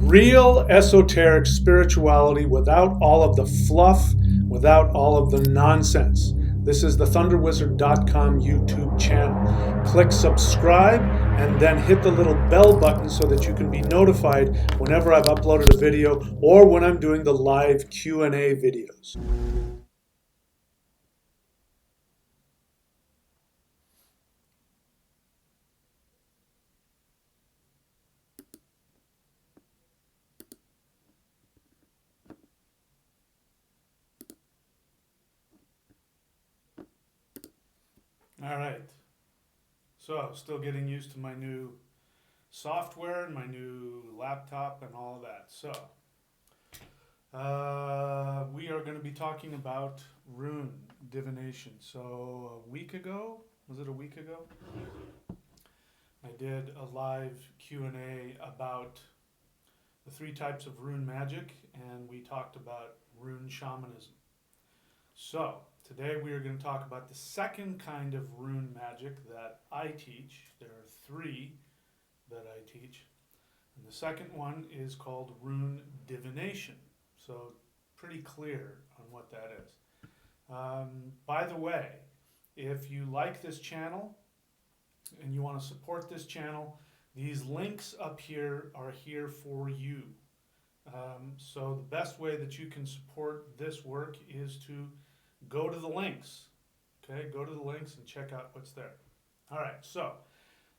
Real esoteric spirituality without all of the fluff, without all of the nonsense. This is the thunderwizard.com YouTube channel. Click subscribe and then hit the little bell button so that you can be notified whenever I've uploaded a video or when I'm doing the live Q&A videos. All right. So, still getting used to my new software and my new laptop and all of that. So, we are going to be talking about Rune Divination. So, a week ago, was it a week ago? I did a live Q&A about the three types of rune magic, and we talked about rune shamanism. So, today we are going to talk about the second kind of rune magic that I teach. There are three that I teach. And the second one is called Rune Divination. So, pretty clear on what that is. By the way, if you like this channel and you want to support this channel, these links up here are here for you. So the best way that you can support this work is to go to the links. Okay, go to the links and check out what's there. All right, so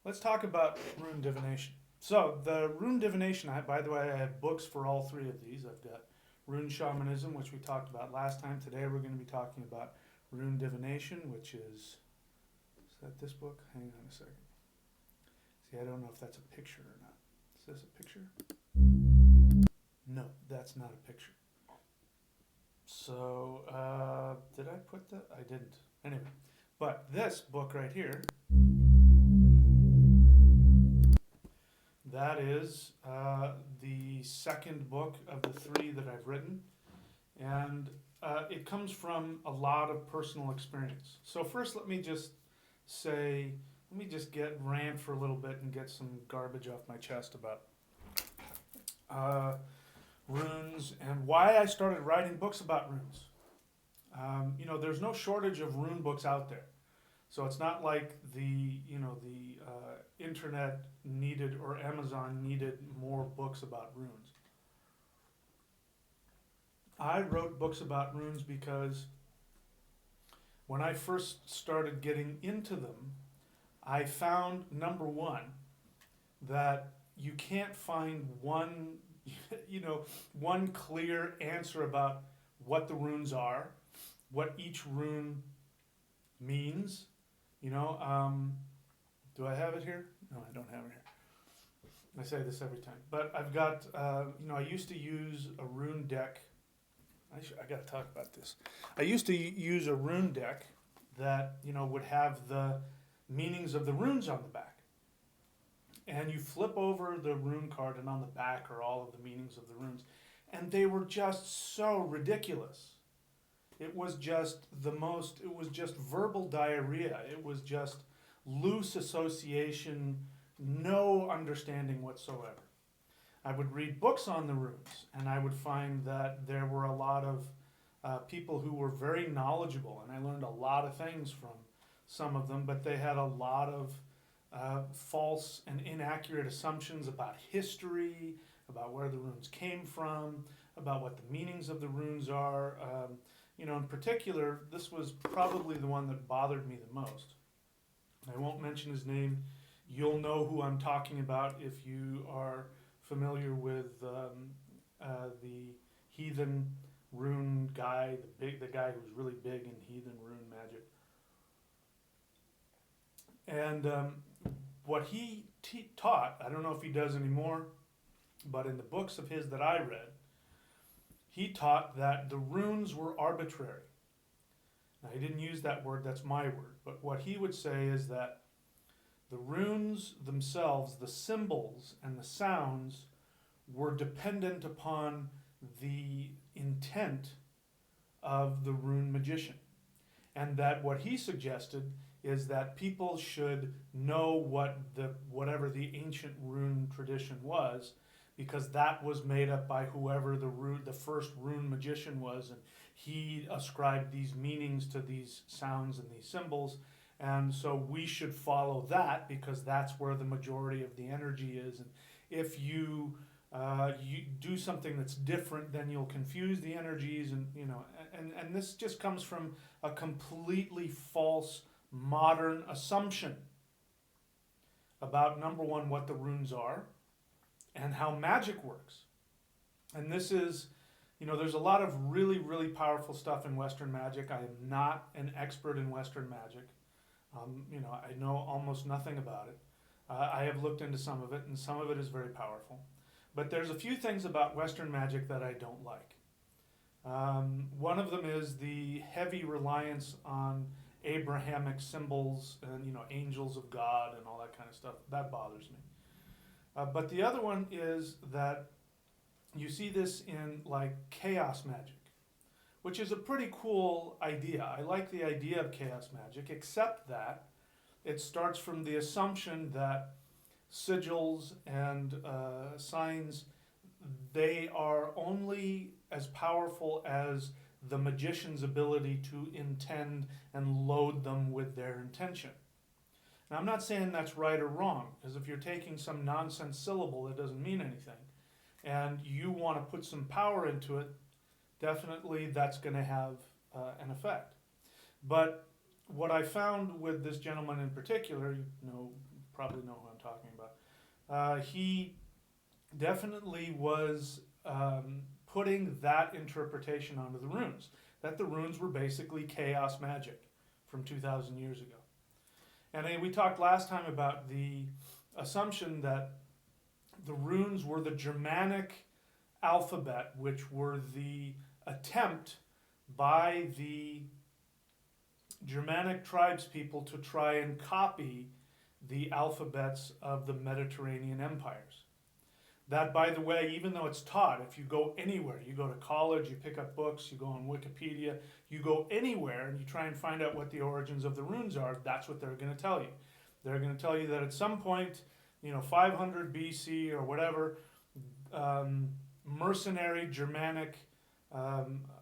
let's talk about Rune Divination. So the Rune Divination, by the way, I have books for all three of these. I've got Rune Shamanism, which we talked about last time. Today we're going to be talking about Rune Divination, which is that this book? Hang on a second. See, I don't know if that's a picture or not. Is this a picture? No, that's not a picture. So, did I put that? I didn't. Anyway, but this book right here, that is the second book of the three that I've written. And it comes from a lot of personal experience. So first, let me just rant for a little bit and get some garbage off my chest about runes and why I started writing books about runes. There's no shortage of rune books out there. So it's not like the internet needed or Amazon needed more books about runes. I wrote books about runes because when I first started getting into them, I found, number one, that you can't find one clear answer about what the runes are, what each rune means. Do I have it here? No, I don't have it here. I say this every time. But I've got, I used to use a rune deck. I got to talk about this. I used to use a rune deck that, would have the meanings of the runes on the back. And you flip over the rune card, and on the back are all of the meanings of the runes. And they were just so ridiculous. It was just verbal diarrhea. It was just loose association, no understanding whatsoever. I would read books on the runes, and I would find that there were a lot of people who were very knowledgeable, and I learned a lot of things from some of them, but they had a lot of false and inaccurate assumptions about history, about where the runes came from, about what the meanings of the runes are. In particular, this was probably the one that bothered me the most. I won't mention his name. You'll know who I'm talking about if you are familiar with the heathen rune guy, the guy who's really big in heathen rune magic. And what he taught, I don't know if he does anymore, but in the books of his that I read, he taught that the runes were arbitrary. Now, he didn't use that word, that's my word, but what he would say is that the runes themselves, the symbols and the sounds, were dependent upon the intent of the rune magician. And that what he suggested is that people should know whatever the ancient rune tradition was, because that was made up by whoever the first rune magician was, and he ascribed these meanings to these sounds and these symbols, and so we should follow that because that's where the majority of the energy is. And if you do something that's different, then you'll confuse the energies, and and this just comes from a completely false modern assumption about, number one, what the runes are and how magic works. And this is, there's a lot of really, really powerful stuff in Western magic. I am not an expert in Western magic. I know almost nothing about it. I have looked into some of it, and some of it is very powerful. But there's a few things about Western magic that I don't like. One of them is the heavy reliance on Abrahamic symbols and angels of God and all that kind of stuff. That bothers me. But the other one is that you see this in like chaos magic, which is a pretty cool idea. I like the idea of chaos magic, except that it starts from the assumption that sigils and signs, they are only as powerful as the magician's ability to intend and load them with their intention. Now, I'm not saying that's right or wrong, because if you're taking some nonsense syllable that doesn't mean anything, and you want to put some power into it, definitely that's going to have an effect. But what I found with this gentleman in particular, probably know who I'm talking about, he definitely was putting that interpretation onto the runes, that the runes were basically chaos magic from 2,000 years ago. And we talked last time about the assumption that the runes were the Germanic alphabet, which were the attempt by the Germanic tribespeople to try and copy the alphabets of the Mediterranean empires. That, by the way, even though it's taught, if you go anywhere, you go to college, you pick up books, you go on Wikipedia, you go anywhere and you try and find out what the origins of the runes are, that's what they're going to tell you. They're going to tell you that at some point, 500 BC or whatever, mercenary Germanic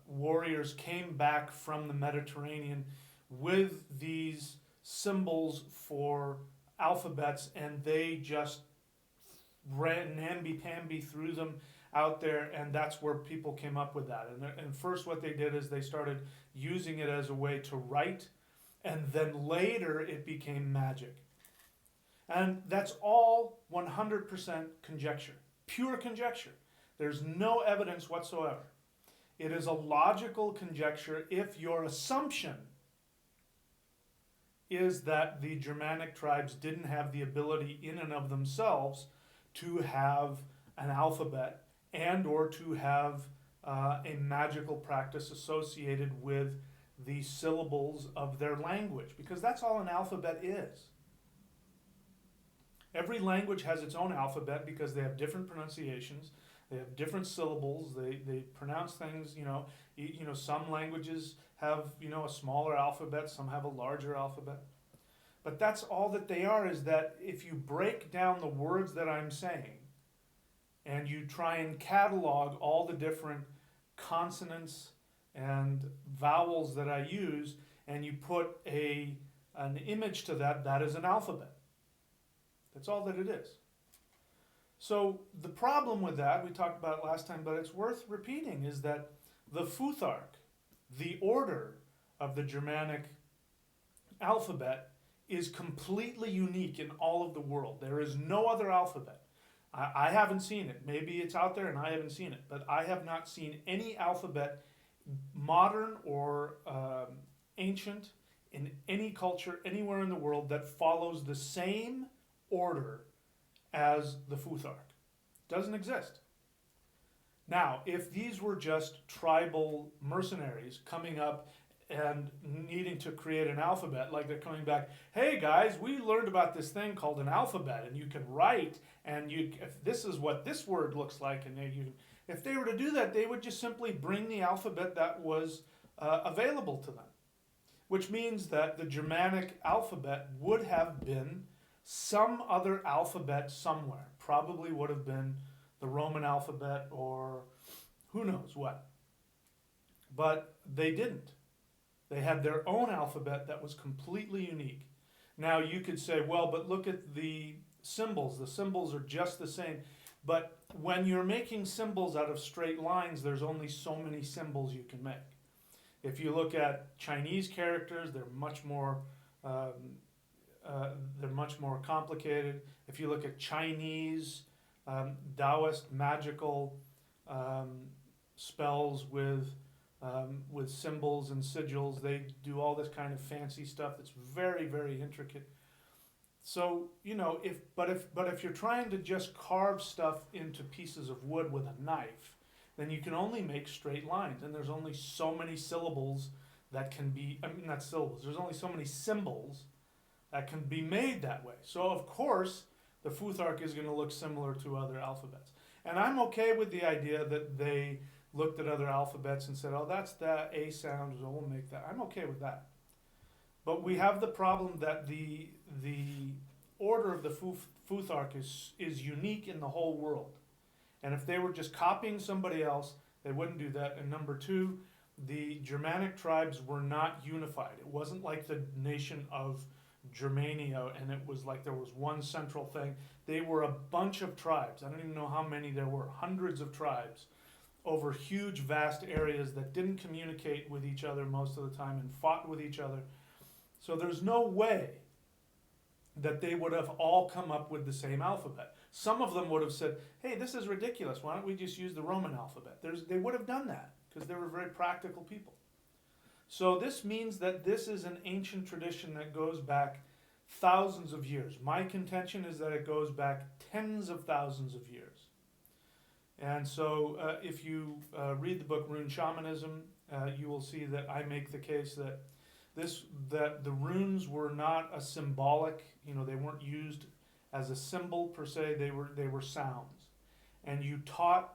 warriors came back from the Mediterranean with these symbols for alphabets, and they just ran namby-pamby through them out there, and that's where people came up with that. And first what they did is they started using it as a way to write, and then later it became magic. And that's all 100% conjecture, pure conjecture. There's no evidence whatsoever. It is a logical conjecture if your assumption is that the Germanic tribes didn't have the ability in and of themselves to have an alphabet and or to have a magical practice associated with the syllables of their language, because that's all an alphabet is. Every language has its own alphabet because they have different pronunciations, they have different syllables, they pronounce things, some languages have, a smaller alphabet, some have a larger alphabet. But that's all that they are, is that if you break down the words that I'm saying and you try and catalog all the different consonants and vowels that I use, and you put an image to that, that is an alphabet. That's all that it is. So the problem with that, we talked about it last time, but it's worth repeating, is that the Futhark, the order of the Germanic alphabet, is completely unique in all of the world. There is no other alphabet. I haven't seen it. Maybe it's out there and I haven't seen it, but I have not seen any alphabet, modern or ancient, in any culture anywhere in the world that follows the same order as the Futhark. Doesn't exist. Now, if these were just tribal mercenaries coming up and needing to create an alphabet, like they're coming back, hey guys, we learned about this thing called an alphabet, and you can write, and if this is what this word looks like, and if they were to do that, they would just simply bring the alphabet that was available to them, which means that the Germanic alphabet would have been some other alphabet somewhere. Probably would have been the Roman alphabet or who knows what. But they didn't. They had their own alphabet that was completely unique. Now you could say, well, but look at the symbols. The symbols are just the same. But when you're making symbols out of straight lines, there's only so many symbols you can make. If you look at Chinese characters, um, they're much more complicated. If you look at Chinese Taoist magical spells with symbols and sigils, they do all this kind of fancy stuff that's very, very intricate. So if you're trying to just carve stuff into pieces of wood with a knife, then you can only make straight lines, and there's only so many syllables that can be. I mean, not syllables. There's only so many symbols that can be made that way. So of course, the Futhark is going to look similar to other alphabets, and I'm okay with the idea that they looked at other alphabets and said, "Oh, that's the A sound, so we'll make that." I'm okay with that. But we have the problem that the order of the Futhark is unique in the whole world. And if they were just copying somebody else, they wouldn't do that. And number two, the Germanic tribes were not unified. It wasn't like the nation of Germania and it was like there was one central thing. They were a bunch of tribes. I don't even know how many there were, hundreds of tribes over huge, vast areas that didn't communicate with each other most of the time and fought with each other. So there's no way that they would have all come up with the same alphabet. Some of them would have said, hey, this is ridiculous. Why don't we just use the Roman alphabet? They would have done that because they were very practical people. So this means that this is an ancient tradition that goes back thousands of years. My contention is that it goes back tens of thousands of years. And so if you read the book Rune Shamanism, you will see that I make the case that the runes were not a symbolic, they weren't used as a symbol per se, they were sounds. And you taught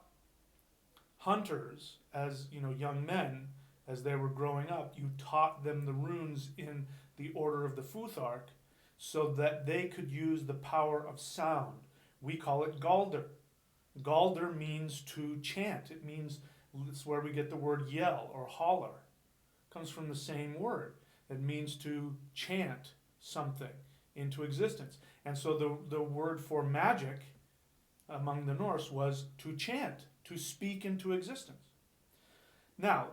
hunters as young men, as they were growing up, you taught them the runes in the order of the Futhark so that they could use the power of sound. We call it Galder. Galder means to chant. It's where we get the word yell or holler. It comes from the same word. It means to chant something into existence. And so the word for magic among the Norse was to chant, to speak into existence. Now,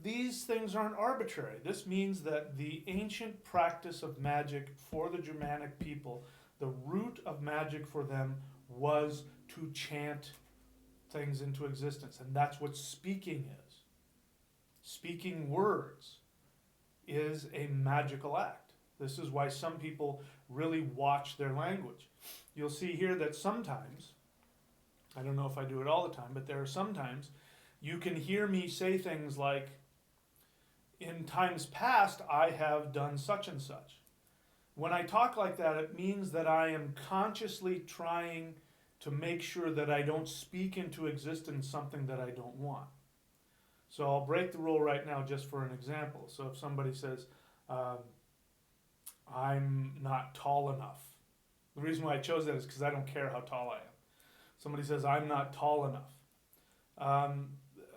these things aren't arbitrary. This means that the ancient practice of magic for the Germanic people, the root of magic for them was to chant things into existence. And that's what speaking is. Speaking words is a magical act. This is why some people really watch their language. You'll see here that sometimes, I don't know if I do it all the time, but there are sometimes you can hear me say things like, in times past, I have done such and such. When I talk like that, it means that I am consciously trying to make sure that I don't speak into existence something that I don't want. So I'll break the rule right now just for an example. So if somebody says, I'm not tall enough. The reason why I chose that is because I don't care how tall I am. Somebody says, I'm not tall enough.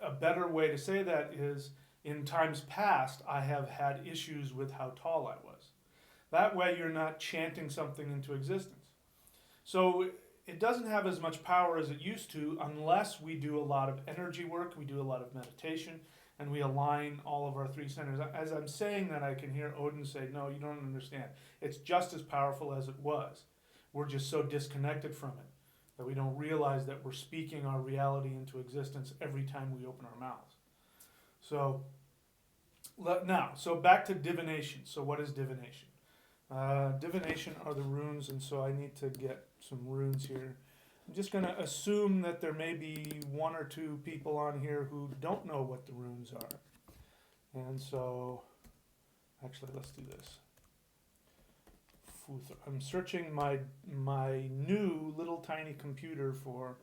A better way to say that is, in times past, I have had issues with how tall I was. That way you're not chanting something into existence. So it doesn't have as much power as it used to unless we do a lot of energy work, we do a lot of meditation, and we align all of our three centers. As I'm saying that, I can hear Odin say, no, you don't understand. It's just as powerful as it was. We're just so disconnected from it that we don't realize that we're speaking our reality into existence every time we open our mouths. So back to divination. So what is divination? Divination are the runes, and so I need to get some runes here. I'm just going to assume that there may be one or two people on here who don't know what the runes are. And so, actually, let's do this. I'm searching my new little tiny computer for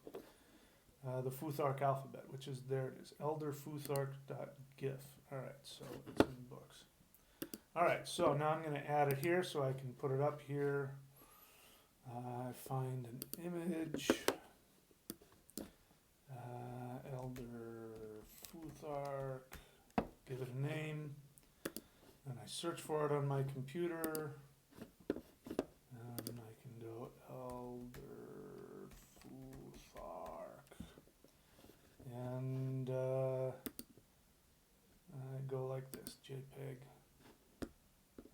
the Futhark alphabet, which is, there it is, elderfuthark.gif. All right, so it's in books. All right, so now I'm going to add it here so I can put it up here. Find an image. Elder Futhark, give it a name, and I search for it on my computer, and I can go Elder Futhark, and I go like this, JPEG.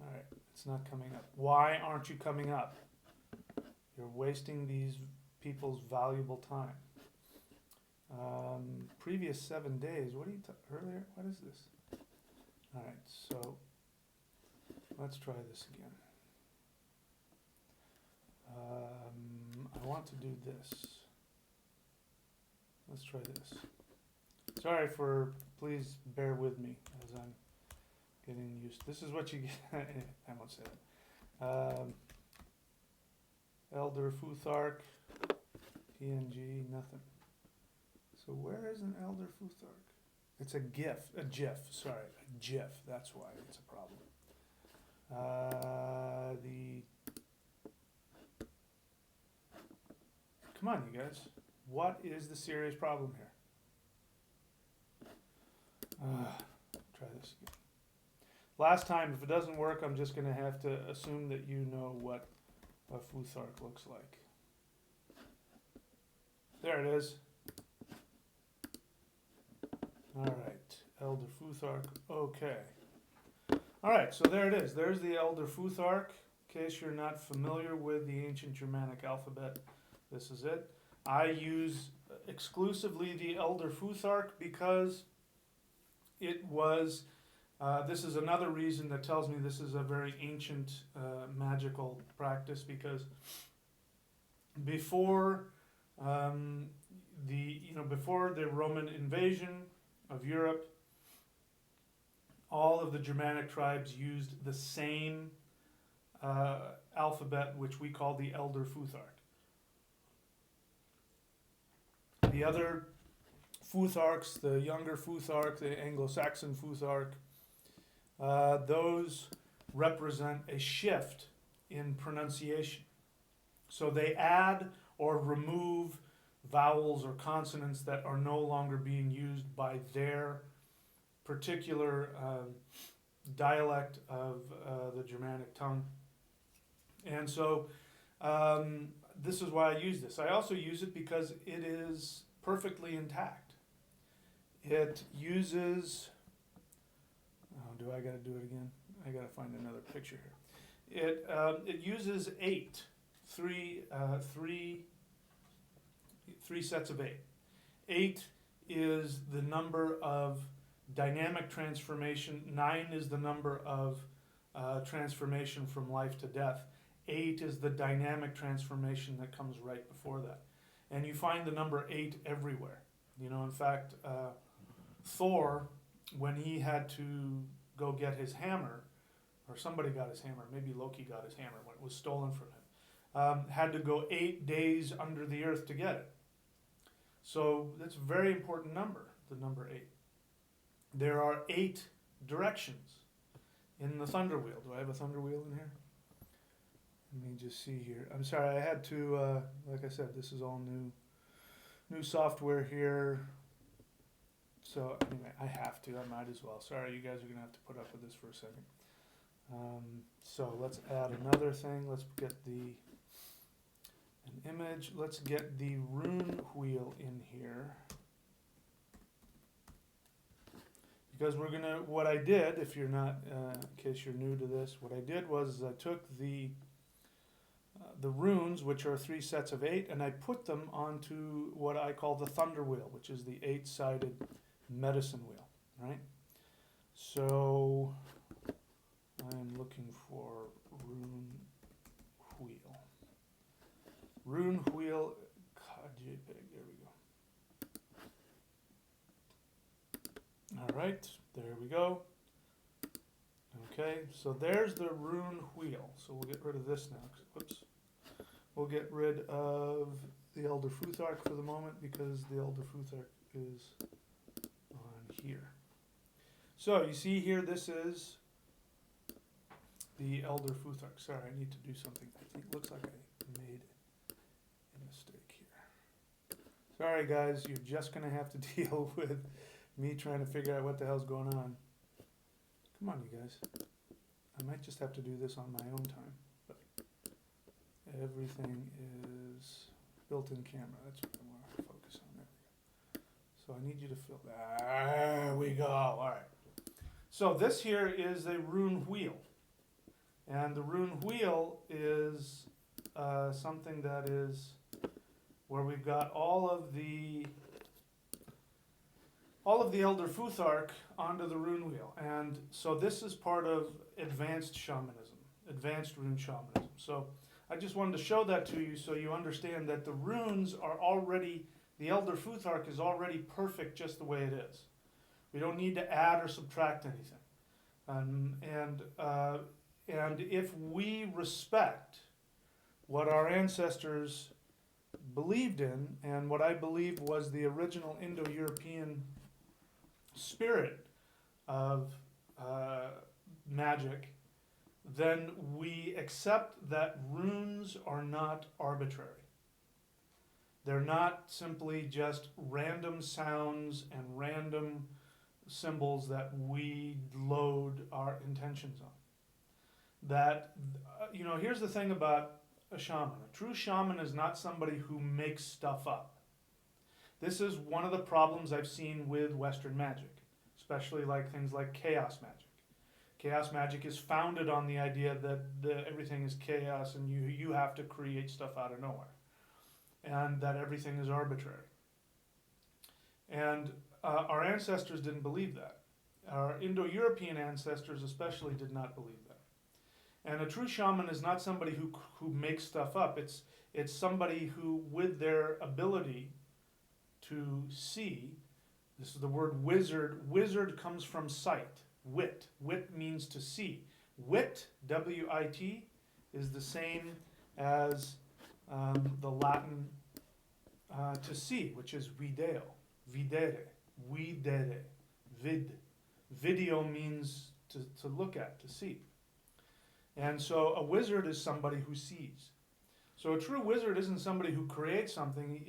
Alright, it's not coming up. Why aren't you coming up? You're wasting these people's valuable time. Previous 7 days. What are you earlier? What is this? All right, so let's try this again. I want to do this. Let's try this. Sorry for. Please bear with me as I'm getting used. This is what you get. I won't say that. Elder Futhark, PNG, nothing. So where is an Elder Futhark? It's a GIF, sorry, a GIF, that's why it's a problem. Come on you guys, what is the serious problem here? Try this again. Last time, if it doesn't work, I'm just gonna have to assume that you know what a Futhark looks like. There it is. Alright, Elder Futhark, okay. Alright, so there it is. There's the Elder Futhark. In case you're not familiar with the ancient Germanic alphabet, this is it. I use exclusively the Elder Futhark because it was, this is another reason that tells me this is a very ancient magical practice, because before before the Roman invasion of Europe, all of the Germanic tribes used the same alphabet, which we call the Elder Futhark. The other Futharks, the younger Futhark, the Anglo-Saxon Futhark, those represent a shift in pronunciation. So they add or remove vowels or consonants that are no longer being used by their particular dialect of the Germanic tongue. And so this is why I use this. I also use it because it is perfectly intact. It uses, do I got to do it again? I got to find another picture here. It uses three sets of 8. 8 is the number of dynamic transformation. 9 is the number of transformation from life to death. 8 is the dynamic transformation that comes right before that. And you find the number 8 everywhere. You know, in fact, Thor, when he had to go get his hammer, or somebody got his hammer, maybe Loki got his hammer when it was stolen from him, had to go 8 days under the earth to get it. So that's a very important number, the number 8. There are 8 directions in the thunder wheel. Do I have a thunder wheel in here? Let me just see here. I'm sorry, I had to, like I said, this is all new software here. So anyway, I have to, I might as well. Sorry, you guys are going to have to put up with this for a second. So let's add another thing. Let's get an image. Let's get the rune wheel in here. Because we're going to, what I did, if you're not, in case you're new to this, what I did was I took the runes, which are 3 sets of 8, and I put them onto what I call the thunder wheel, which is the 8-sided medicine wheel, right? So I'm looking for rune wheel. Rune wheel, JPEG, there we go. All right, there we go. Okay, so there's the rune wheel. So we'll get rid of this now. Whoops. We'll get rid of the Elder Futhark for the moment because the Elder Futhark is on here. So you see here, this is the Elder Futhark. Sorry, I need to do something. I think it looks like I made a mistake here. Sorry guys, you're just gonna have to deal with me trying to figure out what the hell's going on. Come on, you guys. I might just have to do this on my own time. But everything is built-in camera. That's what I want to focus on. There we go. So I need you to fill. There we go. All right. So this here is a rune wheel, and the rune wheel is something that is where we've got all of the Elder Futhark onto the rune wheel. And so this is part of advanced shamanism, advanced rune shamanism. So I just wanted to show that to you so you understand that the runes are already, the Elder Futhark is already perfect just the way it is. We don't need to add or subtract anything. And if we respect what our ancestors believed in, and what I believe was the original Indo-European spirit of magic, then we accept that runes are not arbitrary. They're not simply just random sounds and random symbols that we load our intentions on. That, here's the thing about a shaman. A true shaman is not somebody who makes stuff up. This is one of the problems I've seen with Western magic, especially like things like chaos magic. Chaos magic is founded on the idea that everything is chaos and you have to create stuff out of nowhere, and that everything is arbitrary. And our ancestors didn't believe that. Our Indo-European ancestors especially did not believe that. And a true shaman is not somebody who makes stuff up. It's somebody who, with their ability to see, this is the word wizard. Wizard comes from sight. Wit. Wit means to see. Wit, W-I-T, is the same as the Latin to see, which is video, videre, videre, vid. Video means to look at, to see. And so a wizard is somebody who sees. So a true wizard isn't somebody who creates something.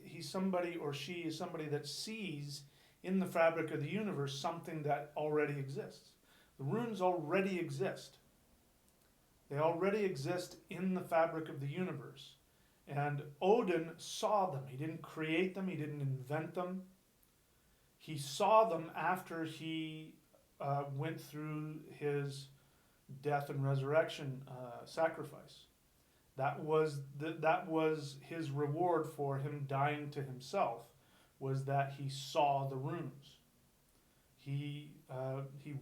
He's somebody, or she is somebody that sees in the fabric of the universe something that already exists. The runes already exist. They already exist in the fabric of the universe. And Odin saw them. He didn't create them. He didn't invent them. He saw them after he went through his death and resurrection sacrifice. That was his reward for him dying to himself, was that he saw the runes. He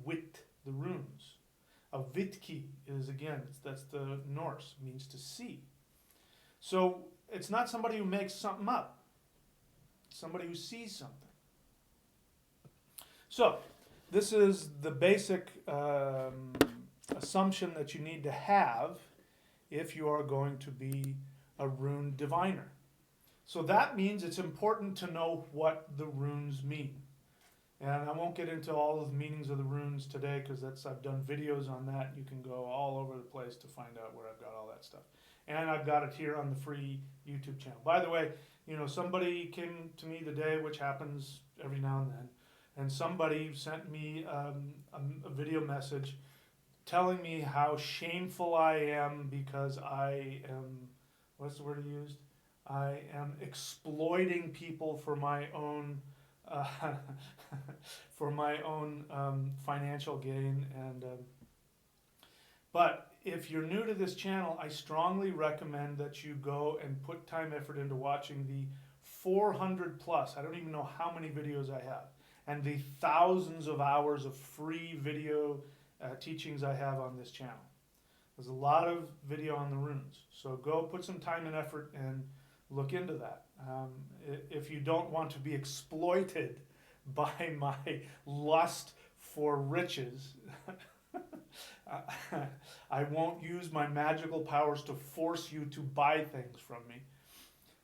wit the runes. A vitki is, again, that's the Norse, means to see. So it's not somebody who makes something up. It's somebody who sees something. So this is the basic assumption that you need to have if you are going to be a rune diviner. So that means it's important to know what the runes mean. And I won't get into all of the meanings of the runes today, because I've done videos on that. You can go all over the place to find out where I've got all that stuff. And I've got it here on the free YouTube channel. By the way, somebody came to me today, which happens every now and then, and somebody sent me a video message telling me how shameful I am because I am, what's the word he used? I am exploiting people for my own financial gain. And but if you're new to this channel, I strongly recommend that you go and put time, effort into watching the 400 plus, I don't even know how many videos I have, and the thousands of hours of free video teachings I have on this channel. There's a lot of video on the runes. So go put some time and effort and look into that. If you don't want to be exploited by my lust for riches, I won't use my magical powers to force you to buy things from me.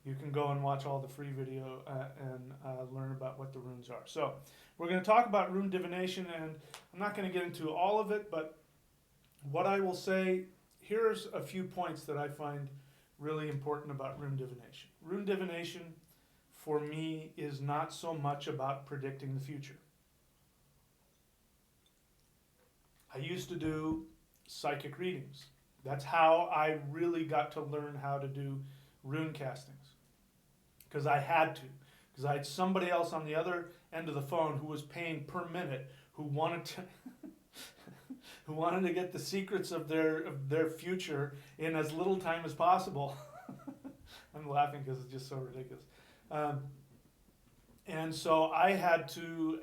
You can go and watch all the free video and learn about what the runes are. So we're going to talk about rune divination, and I'm not going to get into all of it, but what I will say, here's a few points that I find really important about rune divination. Rune divination, for me is not so much about predicting the future. I used to do psychic readings. That's how I really got to learn how to do rune castings. Because I had to. Because I had somebody else on the other end of the phone who was paying per minute, who wanted to who wanted to get the secrets of their future in as little time as possible. I'm laughing because it's just so ridiculous. And so I had to,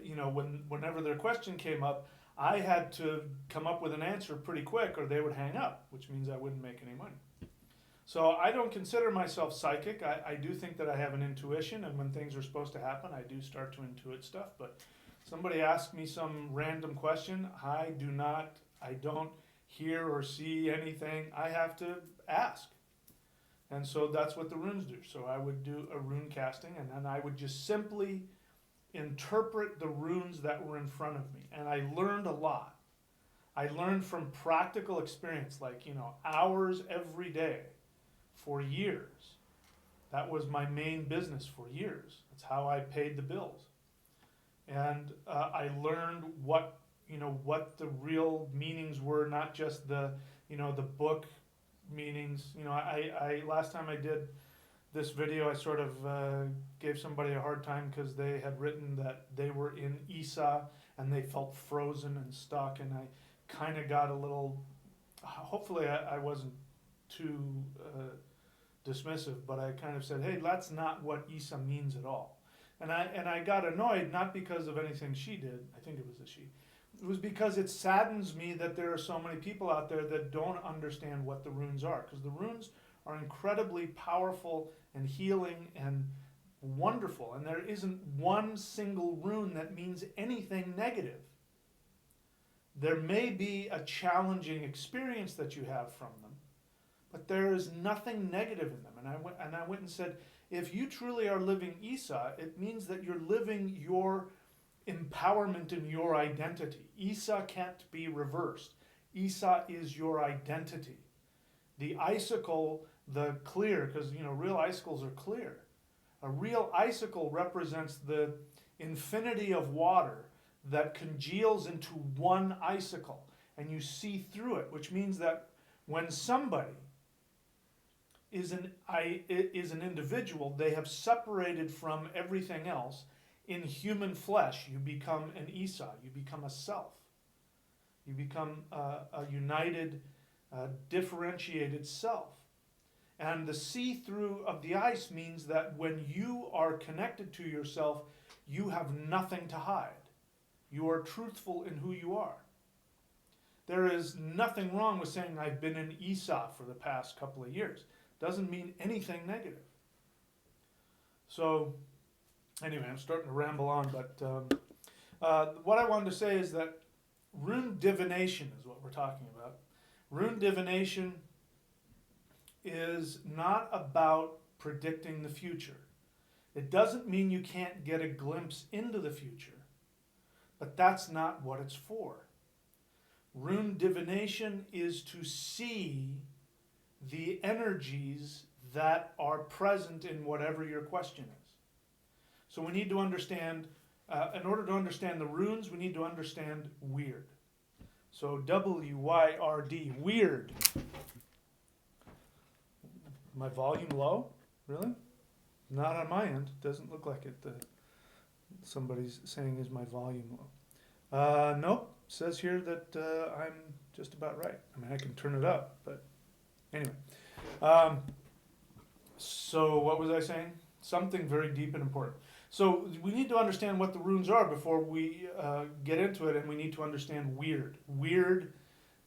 whenever their question came up, I had to come up with an answer pretty quick or they would hang up, which means I wouldn't make any money. So I don't consider myself psychic. I do think that I have an intuition, and when things are supposed to happen, I do start to intuit stuff. But somebody asks me some random question, I don't hear or see anything. I have to ask. And so that's what the runes do. So I would do a rune casting, and then I would just simply interpret the runes that were in front of me. And I learned a lot. I learned from practical experience, hours every day for years. That was my main business for years. That's how I paid the bills. And I learned what the real meanings were, not just the book meanings. I last time I did this video, I sort of gave somebody a hard time because they had written that they were in Isa and they felt frozen and stuck, and I kind of got a little, hopefully I wasn't too dismissive, but I kind of said, hey, that's not what Isa means at all. And I got annoyed, not because of anything she did, I think it was a she. It was because it saddens me that there are so many people out there that don't understand what the runes are, because the runes are incredibly powerful and healing and wonderful, and there isn't one single rune that means anything negative. There may be a challenging experience that you have from them, but there is nothing negative in them. And I went and said, if you truly are living Isa, it means that you're living your empowerment in your identity. Isa can't be reversed. Isa is your identity. The icicle, the clear, because real icicles are clear. A real icicle represents the infinity of water that congeals into one icicle, and you see through it, which means that when somebody is an individual, they have separated from everything else. In human flesh, you become an Isa, you become a self. You become a united, differentiated self. And the see-through of the ice means that when you are connected to yourself, you have nothing to hide. You are truthful in who you are. There is nothing wrong with saying I've been in Isa for the past couple of years. Doesn't mean anything negative. So, anyway, I'm starting to ramble on, but what I wanted to say is that Rune Divination is what we're talking about. Rune Divination is not about predicting the future. It doesn't mean you can't get a glimpse into the future, but that's not what it's for. Rune Divination is to see the energies that are present in whatever your question is. So we need to understand, in order to understand the runes, we need to understand weird. So W-Y-R-D, weird. My volume low? Really? Not on my end. Doesn't look like it. Somebody's saying is my volume low. Nope. Says here that I'm just about right. I mean, I can turn it up, but anyway. So what was I saying? Something very deep and important. So we need to understand what the runes are before we get into it, and we need to understand weird. Weird,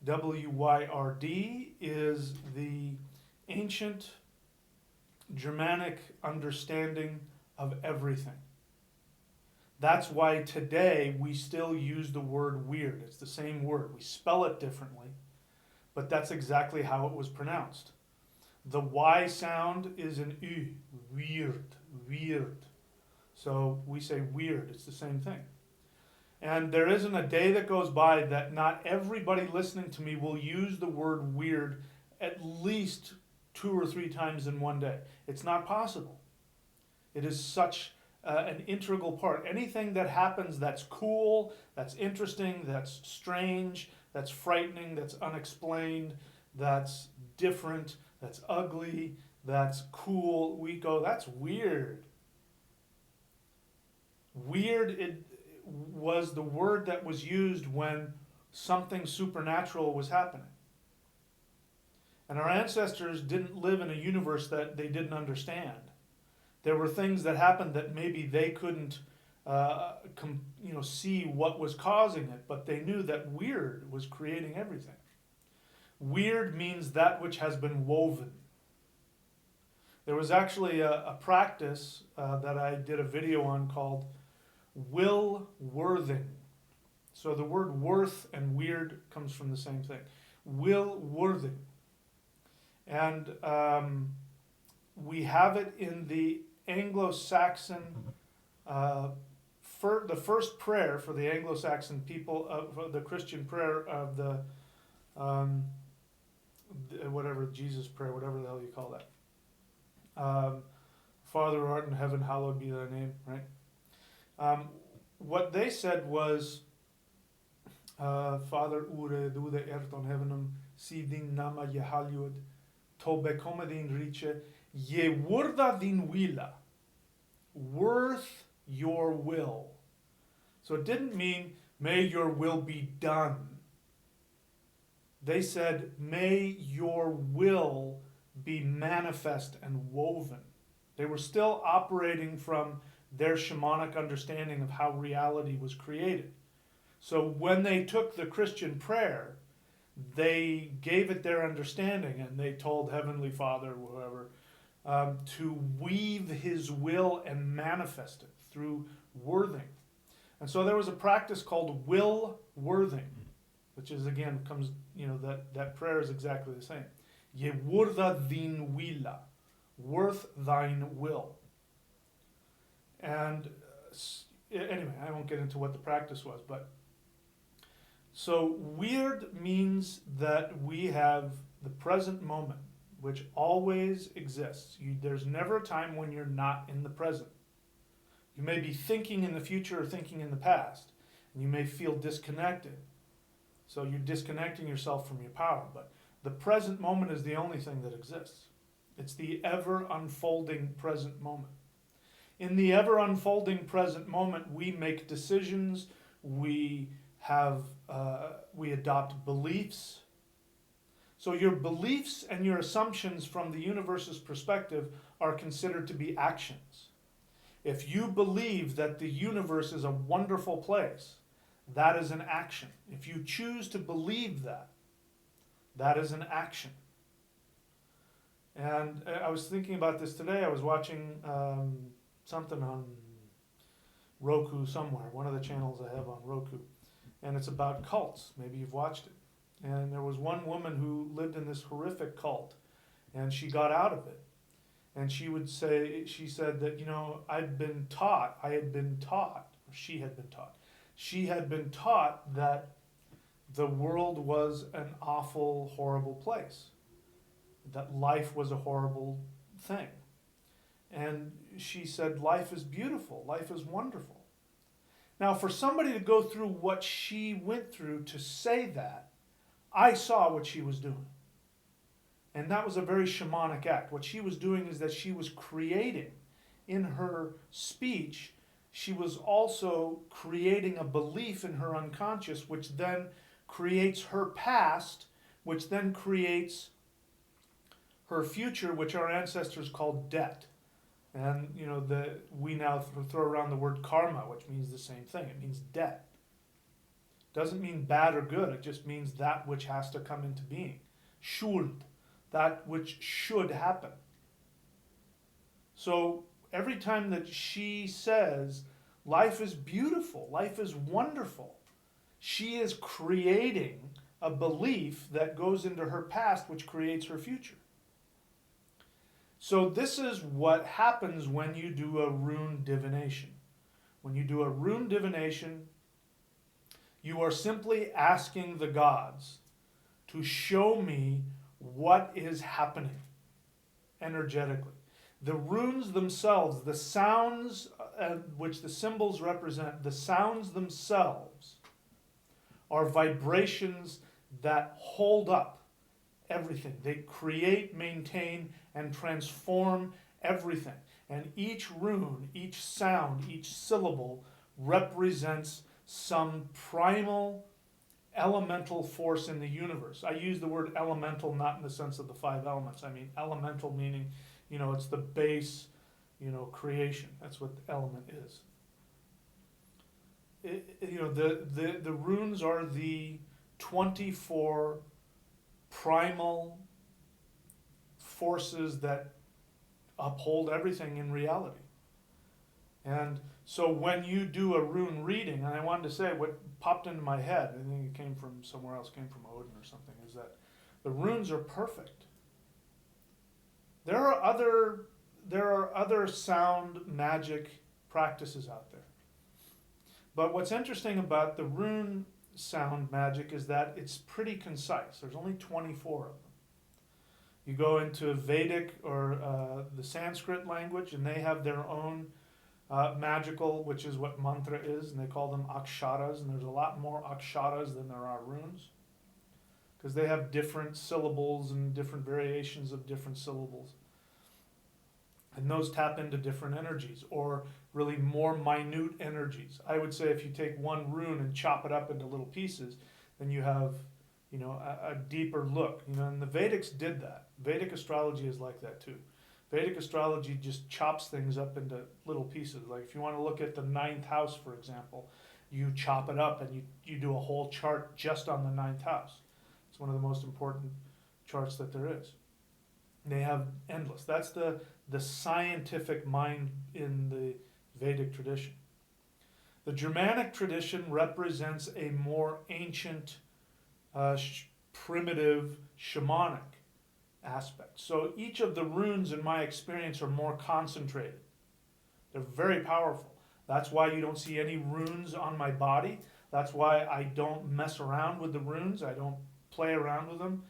W-Y-R-D, is the ancient Germanic understanding of everything. That's why today we still use the word weird. It's the same word. We spell it differently, but that's exactly how it was pronounced. The Y sound is an U, weird, weird. So we say weird, it's the same thing. And there isn't a day that goes by that not everybody listening to me will use the word weird at least 2 or 3 times in one day. It's not possible. It is such an integral part. Anything that happens that's cool, that's interesting, that's strange, that's frightening, that's unexplained, that's different, that's ugly, that's cool, we go, that's weird. Weird it was the word that was used when something supernatural was happening. And our ancestors didn't live in a universe that they didn't understand. There were things that happened that maybe they couldn't see what was causing it, but they knew that weird was creating everything. Weird means that which has been woven. There was actually a practice that I did a video on called will worthing. So the word worth and weird comes from the same thing. Will worthing. And we have it in the Anglo-Saxon, the first prayer for the Anglo-Saxon people, for the Christian prayer of the, whatever, Jesus prayer, whatever the hell you call that. Father who art in heaven, hallowed be thy name, right? What they said was, Father ure dude ert on heavenum, si din nama je haljud, to bekome din riche, je wurda din willa, worth your will. So it didn't mean, may your will be done. They said, may your will be manifest and woven. They were still operating from their shamanic understanding of how reality was created. So when they took the Christian prayer, they gave it their understanding, and they told Heavenly Father, whoever, to weave his will and manifest it through worthing. And so there was a practice called will worthing, which is, again, comes, that prayer is exactly the same. Je wurda din willa, worth thine will. And anyway, I won't get into what the practice was, but so weird means that we have the present moment, which always exists. There's never a time when you're not in the present. You may be thinking in the future or thinking in the past, and you may feel disconnected. So you're disconnecting yourself from your power, but the present moment is the only thing that exists. It's the ever unfolding present moment. In the ever unfolding present moment, we make decisions, we adopt beliefs. So your beliefs and your assumptions from the universe's perspective are considered to be actions. If you believe that the universe is a wonderful place, that is an action. If you choose to believe that, that is an action. And I was thinking about this today. I was watching something on Roku somewhere, one of the channels I have on Roku. And it's about cults. Maybe you've watched it. And there was one woman who lived in this horrific cult, and she got out of it. And she said that, she had been taught that the world was an awful, horrible place, that life was a horrible thing. And she said, life is beautiful, life is wonderful. Now, for somebody to go through what she went through to say that, I saw what she was doing. And that was a very shamanic act. What she was doing is that she was creating, in her speech, she was also creating a belief in her unconscious, which then creates her past, which then creates her future, which our ancestors called debt. And we now throw around the word karma, which means the same thing. It means debt. Doesn't mean bad or good. It just means that which has to come into being. Schuld, that which should happen. So every time that she says, life is beautiful, life is wonderful, she is creating a belief that goes into her past, which creates her future. So this is what happens when you do a rune divination. When you do a rune divination, you are simply asking the gods to show me what is happening energetically. The runes themselves, the sounds which the symbols represent, the sounds themselves are vibrations that hold up everything. They create, maintain, and transform everything. And each rune, each sound, each syllable represents some primal elemental force in the universe. I use the word elemental not in the sense of the five elements. I mean elemental meaning, it's the base, creation. That's what the element is. The runes are the 24 primal forces that uphold everything in reality. And so when you do a rune reading, and I wanted to say what popped into my head, I think it came from somewhere else, came from Odin or something, is that the runes are perfect. There are other sound magic practices out there. But what's interesting about the rune sound magic is that it's pretty concise. There's only 24 of them. You go into Vedic or the Sanskrit language, and they have their own magical, which is what mantra is, and they call them aksharas, and there's a lot more aksharas than there are runes, because they have different syllables and different variations of different syllables. And those tap into different energies, or really more minute energies. I would say if you take one rune and chop it up into little pieces, then you have, a deeper look. And the Vedics did that. Vedic astrology is like that too. Vedic astrology just chops things up into little pieces. Like if you want to look at the 9th house, for example, you chop it up and you do a whole chart just on the 9th house. It's one of the most important charts that there is. They have endless. That's the scientific mind in the Vedic tradition. The Germanic tradition represents a more ancient, primitive, shamanic aspect. So each of the runes, in my experience, are more concentrated. They're very powerful. That's why you don't see any runes on my body. That's why I don't mess around with the runes. I don't play around with them.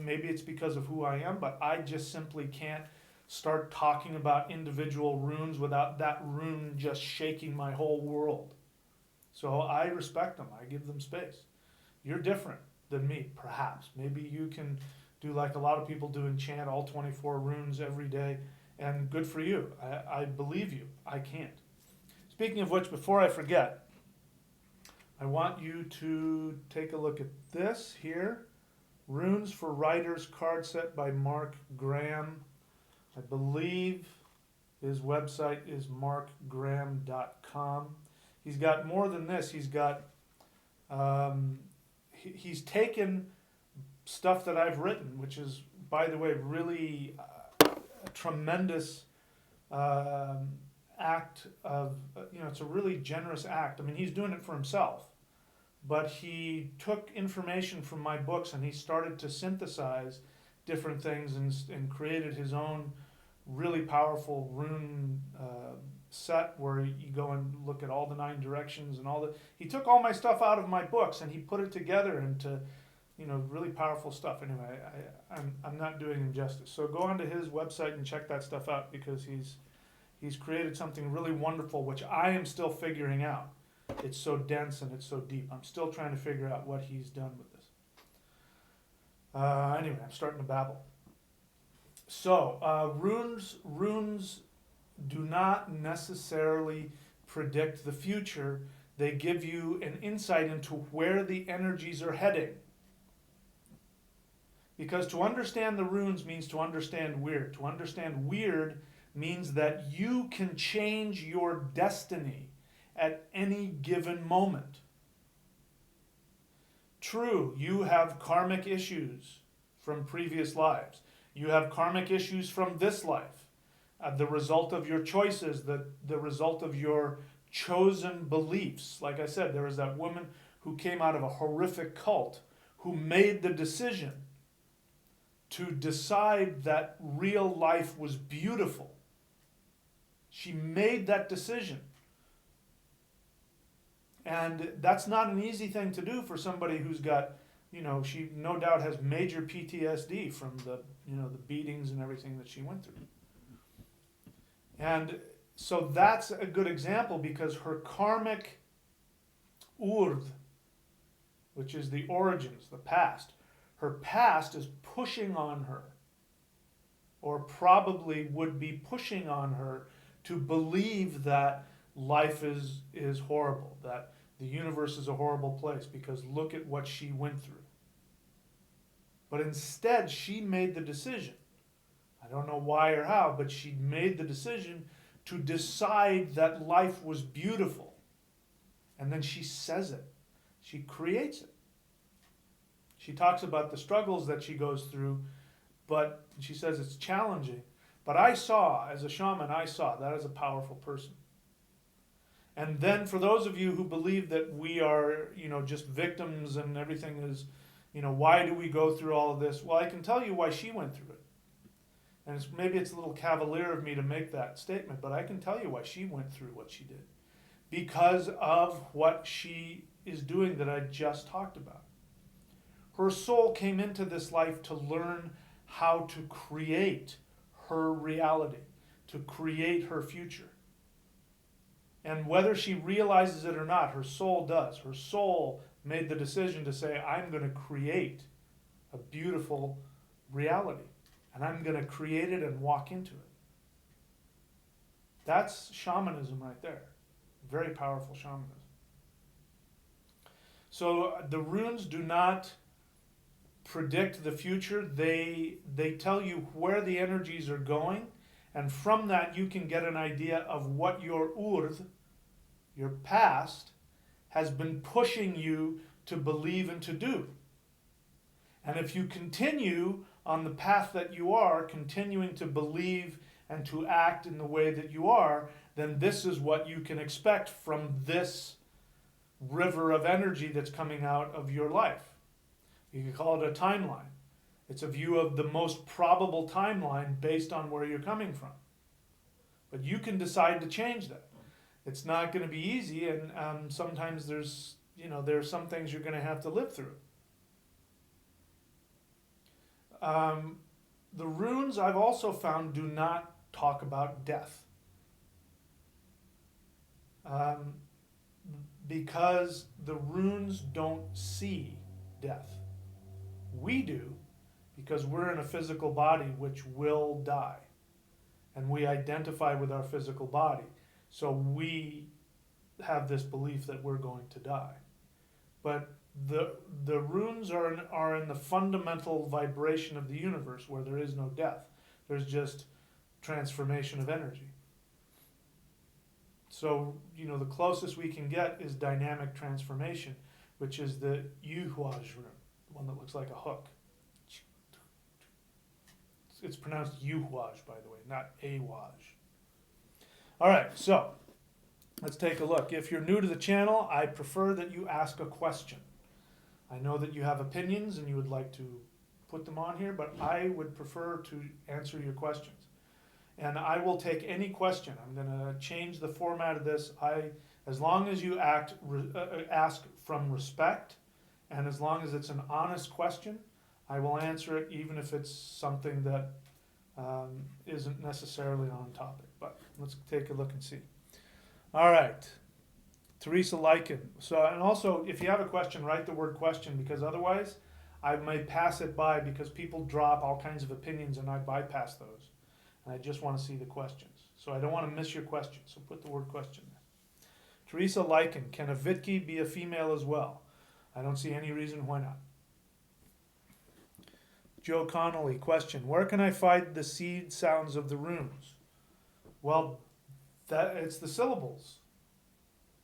Maybe it's because of who I am, but I just simply can't start talking about individual runes without that rune just shaking my whole world. So I respect them. I give them space. You're different than me, perhaps. Maybe you can do like a lot of people do and chant all 24 runes every day, and good for you. I believe you. I can't. Speaking of which, before I forget, I want you to take a look at this here. Runes for Writers card set by Mark Graham. I believe his website is markgraham.com. He's got more than this. He's got, he's taken stuff that I've written, which is, by the way, really a tremendous act of, it's a really generous act. I mean, he's doing it for himself. But he took information from my books and he started to synthesize different things and created his own really powerful rune set where you go and look at all the 9 directions and all the. He took all my stuff out of my books and he put it together into, really powerful stuff. Anyway, I'm not doing him justice. So go onto his website and check that stuff out, because he's created something really wonderful, which I am still figuring out. It's so dense and it's so deep. I'm still trying to figure out what he's done with this. Anyway, I'm starting to babble. So, runes do not necessarily predict the future. They give you an insight into where the energies are heading. Because to understand the runes means to understand weird. To understand weird means that you can change your destiny at any given moment. True, you have karmic issues from previous lives. You have karmic issues from this life. The result of your choices, the result of your chosen beliefs. Like I said, there was that woman who came out of a horrific cult who made the decision to decide that real life was beautiful. She made that decision. And that's not an easy thing to do for somebody who's got she no doubt has major PTSD from the the beatings and everything that she went through. And so that's a good example because her karmic urd, which is the origins, the past, her past is pushing on her, or probably would be pushing on her, to believe that life is horrible, that the universe is a horrible place because look at what she went through. But instead, she made the decision. I don't know why or how, but she made the decision to decide that life was beautiful. And then she says it. She creates it. She talks about the struggles that she goes through, but she says it's challenging. But as a shaman, I saw that as a powerful person. And then for those of you who believe that we are, just victims and everything is, why do we go through all of this? Well, I can tell you why she went through it. And maybe it's a little cavalier of me to make that statement, but I can tell you why she went through what she did. Because of what she is doing that I just talked about. Her soul came into this life to learn how to create her reality, to create her future. And whether she realizes it or not, her soul does. Her soul made the decision to say, I'm going to create a beautiful reality. And I'm going to create it and walk into it. That's shamanism right there. Very powerful shamanism. So the runes do not predict the future. They tell you where the energies are going. And from that you can get an idea of what your urd, your past, has been pushing you to believe and to do. And if you continue on the path that you are, continuing to believe and to act in the way that you are, then this is what you can expect from this river of energy that's coming out of your life. You can call it a timeline. It's a view of the most probable timeline based on where you're coming from. But you can decide to change that. It's not going to be easy, and sometimes there's some things you're going to have to live through. The runes, I've also found, do not talk about death. Because the runes don't see death. We do, because we're in a physical body which will die. And we identify with our physical body. So we have this belief that we're going to die. But the runes are in the fundamental vibration of the universe where there is no death. There's just transformation of energy. So, the closest we can get is dynamic transformation, which is the Yuhuaj rune, the one that looks like a hook. It's pronounced Yuhuaj, by the way, not Awaj. All right, so let's take a look. If you're new to the channel, I prefer that you ask a question. I know that you have opinions and you would like to put them on here, but I would prefer to answer your questions. And I will take any question. I'm going to change the format of this. As long as you ask from respect, and as long as it's an honest question, I will answer it, even if it's something that isn't necessarily on topic. But let's take a look and see. All right. Teresa Lycan. And also, if you have a question, write the word question, because otherwise I may pass it by, because people drop all kinds of opinions and I bypass those. And I just want to see the questions. So I don't want to miss your question. So put the word question there. Teresa Lycan. Can a Vitki be a female as well? I don't see any reason why not. Joe Connolly. Question. Where can I find the seed sounds of the runes? Well, it's the syllables.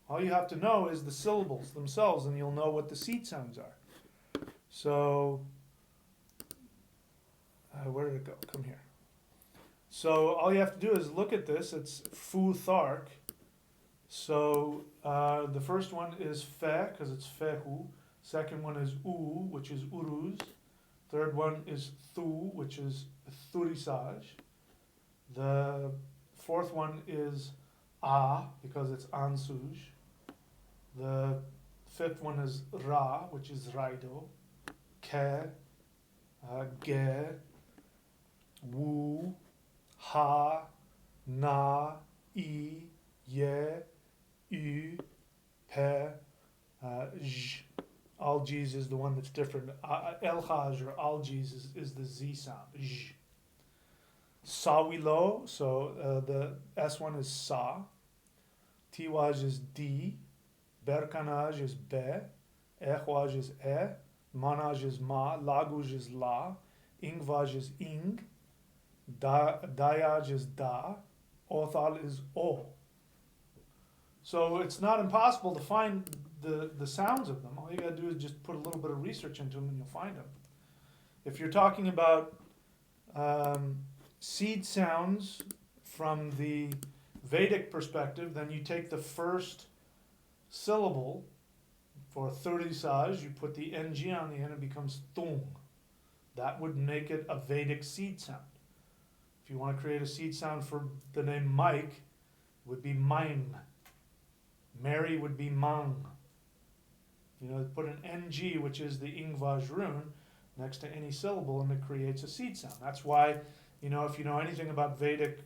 All you have to know is the syllables themselves, and you'll know what the seed sounds are. So, where did it go? Come here. So all you have to do is look at this. It's Fu Thark. So the first one is Fe, because it's Fehu. Second one is U, which is Uruz. Third one is Thu, which is Thurisaj. The fourth one is A, because it's Ansuj. The fifth one is Ra, which is Raido. ke, ge, wu, ha, na, I, ye, u, pe, j. Algiz is the one that's different. El-Haj or Algiz is the Z sound. J. Sawilo, so the S one is Sa. Tiwaj is D. Berkanaj is Be. Echwaj is E. Manaj is Ma. Laguj is La. Ingvaj is Ing. Dayaj is Da. Othal is O. So it's not impossible to find the sounds of them. All you gotta do is just put a little bit of research into them and you'll find them. If you're talking about seed sounds from the Vedic perspective, then you take the first syllable for thurisaj, you put the ng on the end, it becomes tung. That would make it a Vedic seed sound. If you want to create a seed sound for the name Mike, it would be mime. Mary would be mang. You know, put an ng, which is the Ingvaj rune, next to any syllable, and it creates a seed sound. That's why, you know, if you know anything about Vedic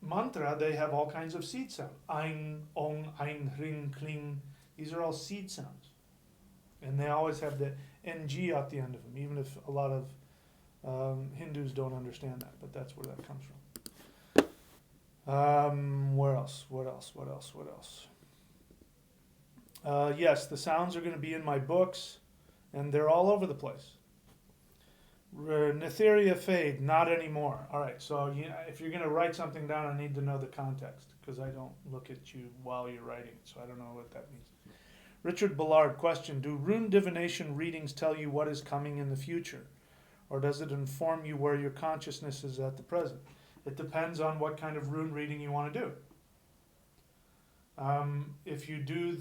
mantra, they have all kinds of seed sounds. Ein, ong, ein, ring, kling. These are all seed sounds. And they always have the ng at the end of them, even if a lot of Hindus don't understand that, but that's where that comes from. Where else? What else? Yes, the sounds are going to be in my books, and they're all over the place. Netheria fade, not anymore. All right, so if you're going to write something down, I need to know the context, because I don't look at you while you're writing it, so I don't know what that means. Richard Ballard, question, do rune divination readings tell you what is coming in the future? Or does it inform you where your consciousness is at the present? It depends on what kind of rune reading you want to do. If you do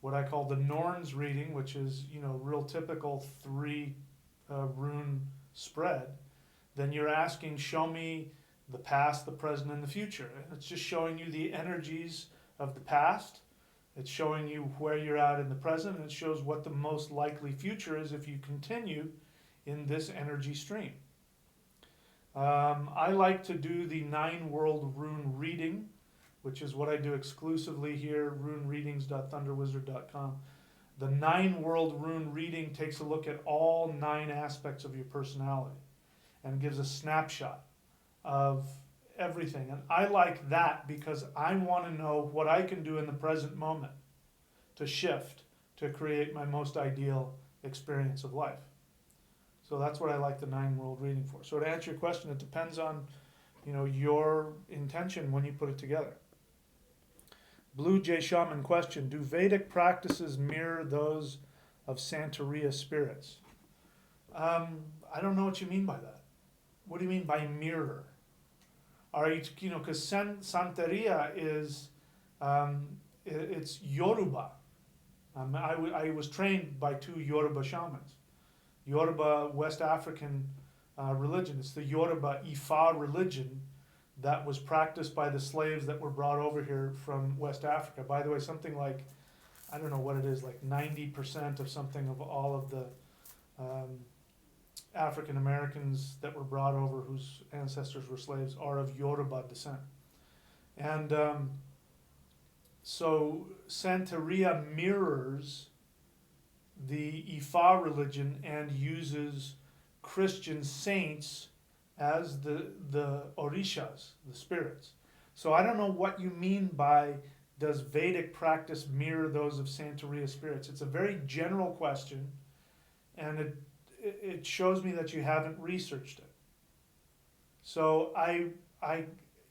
what I call the Norns reading, which is, you know, real typical 3 rune spread, then you're asking, show me the past, the present, and the future. And it's just showing you the energies of the past. It's showing you where you're at in the present, and it shows what the most likely future is if you continue in this energy stream. I like to do the 9 world rune reading, which is what I do exclusively here, runereadings.thunderwizard.com. The 9 world rune reading takes a look at all 9 aspects of your personality and gives a snapshot of everything. And I like that because I want to know what I can do in the present moment to shift, to create my most ideal experience of life. So that's what I like the 9 world reading for. So to answer your question, it depends on, you know, your intention when you put it together. Blue Jay Shaman, question, do Vedic practices mirror those of Santeria spirits? I don't know what you mean by that. What do you mean by mirror? Are you know, because Santeria is, it's Yoruba. I was trained by 2 Yoruba shamans. Yoruba, West African religion. It's the Yoruba Ifa religion that was practiced by the slaves that were brought over here from West Africa. By the way, something like, I don't know what it is, like 90% of something of all of the African Americans that were brought over whose ancestors were slaves are of Yoruba descent. And so Santeria mirrors the Ifa religion and uses Christian saints as the orishas, the spirits. So I don't know what you mean by does Vedic practice mirror those of Santeria spirits? It's a very general question, and it shows me that you haven't researched it. So I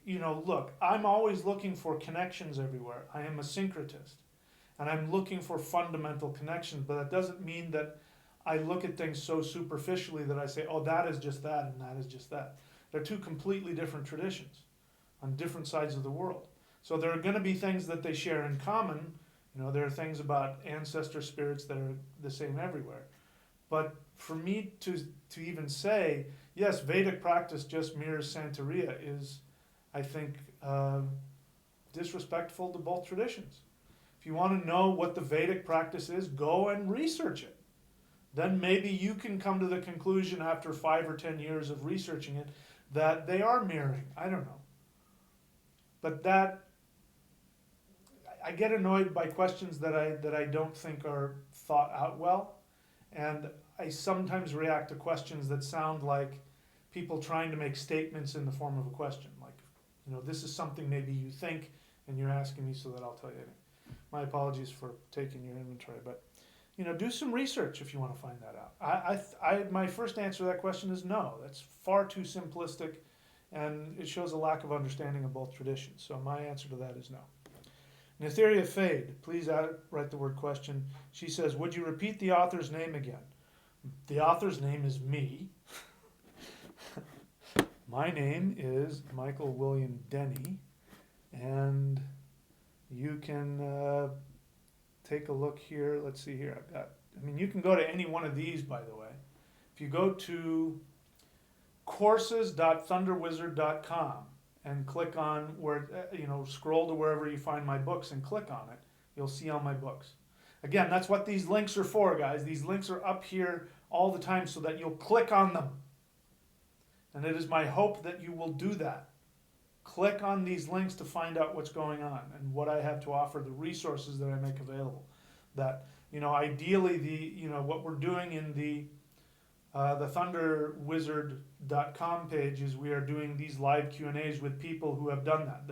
you know, look, I'm always looking for connections everywhere. I am a syncretist. And I'm looking for fundamental connections, but that doesn't mean that I look at things so superficially that I say, oh, that is just that and that is just that. They're 2 completely different traditions on different sides of the world. So there are going to be things that they share in common. You know, there are things about ancestor spirits that are the same everywhere. But for me to even say, yes, Vedic practice just mirrors Santeria is, I think, disrespectful to both traditions. If you want to know what the Vedic practice is, go and research it. Then maybe you can come to the conclusion after 5 or 10 years of researching it that they are mirroring. I don't know. But that, I get annoyed by questions that I don't think are thought out well. And I sometimes react to questions that sound like people trying to make statements in the form of a question. Like, this is something maybe you think and you're asking me so that I'll tell you anything. My apologies for taking your inventory, but do some research if you want to find that out. My first answer to that question is no. That's far too simplistic, and it shows a lack of understanding of both traditions. So my answer to that is no. Netheria Fade, please write the word question. She says, would you repeat the author's name again? The author's name is me. My name is Michael William Denny, and you can take a look here. Let's see here. You can go to any one of these, by the way. If you go to courses.thunderwizard.com and click on where, scroll to wherever you find my books and click on it, you'll see all my books. Again, that's what these links are for, guys. These links are up here all the time so that you'll click on them. And it is my hope that you will do that. Click on these links to find out what's going on and what I have to offer, the resources that I make available. That, ideally what we're doing in the thunderwizard.com page is we are doing these live Q&As with people who have done that.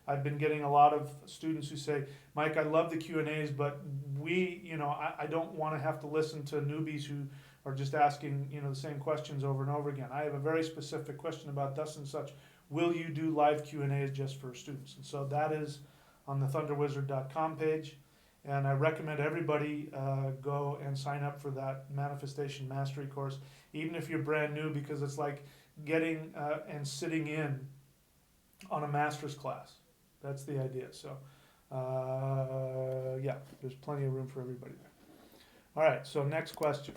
I've been getting a lot of students who say, Mike, I love the Q&As, but I don't want to have to listen to newbies who are just asking, the same questions over and over again. I have a very specific question about thus and such. Will you do live Q&As just for students? And so that is on the thunderwizard.com page. And I recommend everybody go and sign up for that Manifestation Mastery course, even if you're brand new, because it's like getting and sitting in on a master's class. That's the idea. So, there's plenty of room for everybody there. All right, so next question.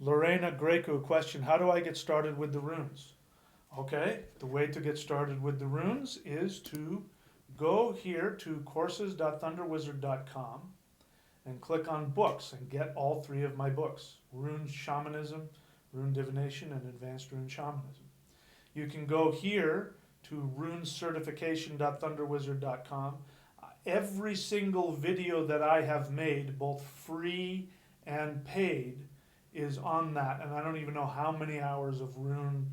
Lorena Greco question, how do I get started with the runes? Okay, the way to get started with the runes is to go here to courses.thunderwizard.com and click on books and get all 3 of my books, Rune Shamanism, Rune Divination, and Advanced Rune Shamanism. You can go here to runecertification.thunderwizard.com. Every single video that I have made, both free and paid, is on that, and I don't even know how many hours of rune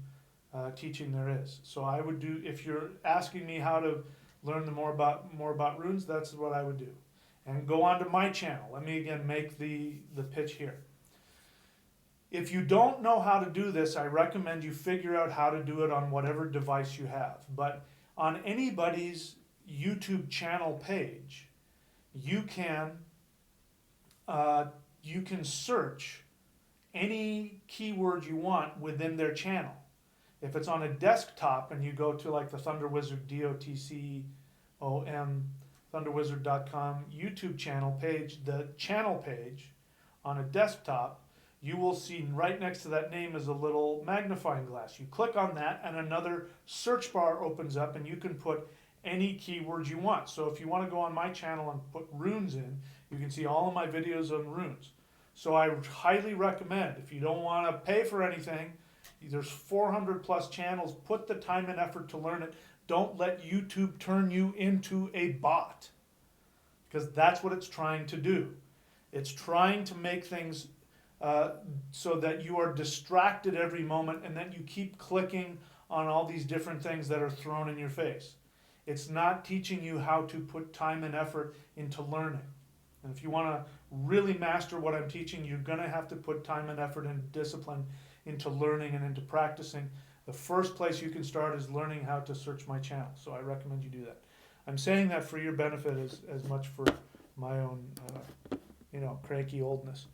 teaching there is. So I would do, if you're asking me how to learn more about runes, that's what I would do. And go on to my channel. Let me again make the pitch here. If you don't know how to do this, I recommend you figure out how to do it on whatever device you have. But on anybody's YouTube channel page, you can search any keyword you want within their channel. If it's on a desktop and you go to like the Thunderwizard, DOTCOM, thunderwizard.com YouTube channel page, the channel page on a desktop, you will see right next to that name is a little magnifying glass. You click on that and another search bar opens up and you can put any keywords you want. So if you want to go on my channel and put runes in, you can see all of my videos on runes. So I highly recommend, if you don't want to pay for anything, there's 400 plus channels, put the time and effort to learn it. Don't let YouTube turn you into a bot, because that's what it's trying to do. It's trying to make things so that you are distracted every moment and then you keep clicking on all these different things that are thrown in your face. It's not teaching you how to put time and effort into learning. And if you want to really master what I'm teaching, you're going to have to put time and effort and discipline into learning and into practicing. The first place you can start is learning how to search my channel. So I recommend you do that. I'm saying that for your benefit as much for my own, cranky oldness.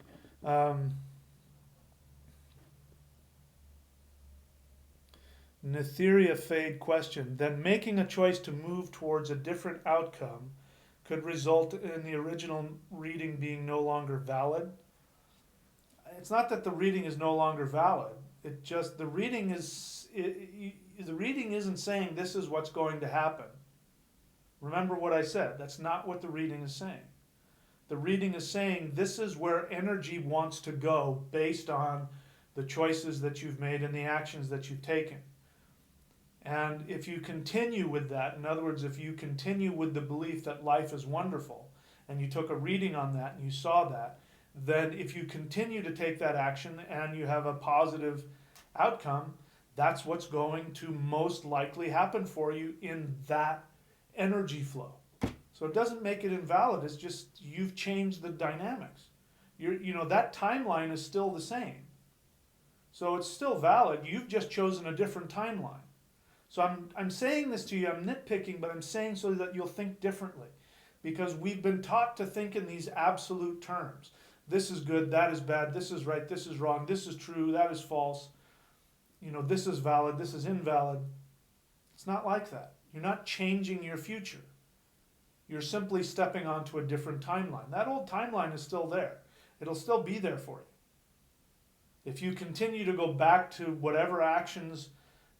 Netheria Fade question. Then making a choice to move towards a different outcome could result in the original reading being no longer valid. It's not that the reading is no longer valid. It just, the reading isn't saying this is what's going to happen. Remember what I said. That's not what the reading is saying. The reading is saying this is where energy wants to go based on the choices that you've made and the actions that you've taken. And if you continue with that, in other words, if you continue with the belief that life is wonderful, and you took a reading on that and you saw that, then if you continue to take that action and you have a positive outcome, that's what's going to most likely happen for you in that energy flow. So it doesn't make it invalid, it's just you've changed the dynamics. That timeline is still the same. So it's still valid, you've just chosen a different timeline. So I'm saying this to you, I'm nitpicking, but I'm saying so that you'll think differently. Because we've been taught to think in these absolute terms. This is good, that is bad, this is right, this is wrong, this is true, that is false. This is valid, this is invalid. It's not like that. You're not changing your future. You're simply stepping onto a different timeline. That old timeline is still there. It'll still be there for you. If you continue to go back to whatever actions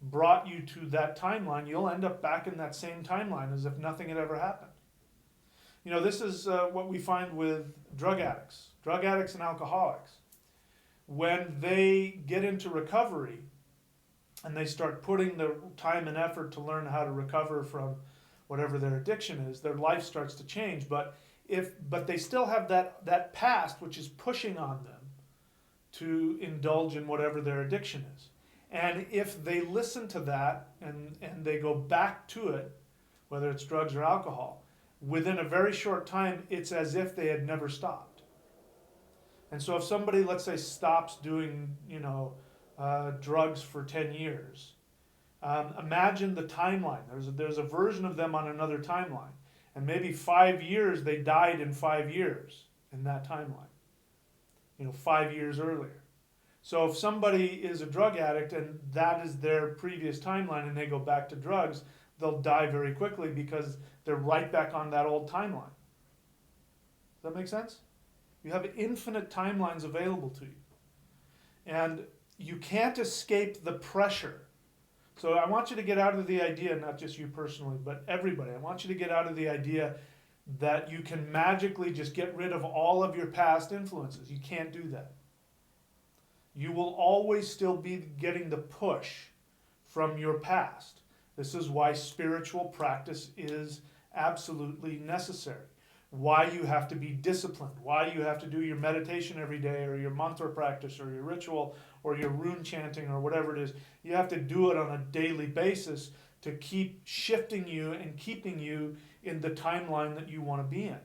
brought you to that timeline, you'll end up back in that same timeline as if nothing had ever happened. This is what we find with drug addicts and alcoholics. When they get into recovery and they start putting the time and effort to learn how to recover from whatever their addiction is, their life starts to change. But they still have that past which is pushing on them to indulge in whatever their addiction is. And if they listen to that and they go back to it, whether it's drugs or alcohol, within a very short time, it's as if they had never stopped. And so if somebody, let's say, stops doing, drugs for 10 years, imagine the timeline. There's a version of them on another timeline. And maybe 5 years, they died in 5 years in that timeline. 5 years earlier. So if somebody is a drug addict and that is their previous timeline and they go back to drugs, they'll die very quickly because they're right back on that old timeline. Does that make sense? You have infinite timelines available to you. And you can't escape the pressure. So I want you to get out of the idea, not just you personally, but everybody, I want you to get out of the idea that you can magically just get rid of all of your past influences. You can't do that. You will always still be getting the push from your past. This is why spiritual practice is absolutely necessary. Why you have to be disciplined. Why you have to do your meditation every day, or your mantra practice, or your ritual, or your rune chanting, or whatever it is. You have to do it on a daily basis to keep shifting you and keeping you in the timeline that you want to be in.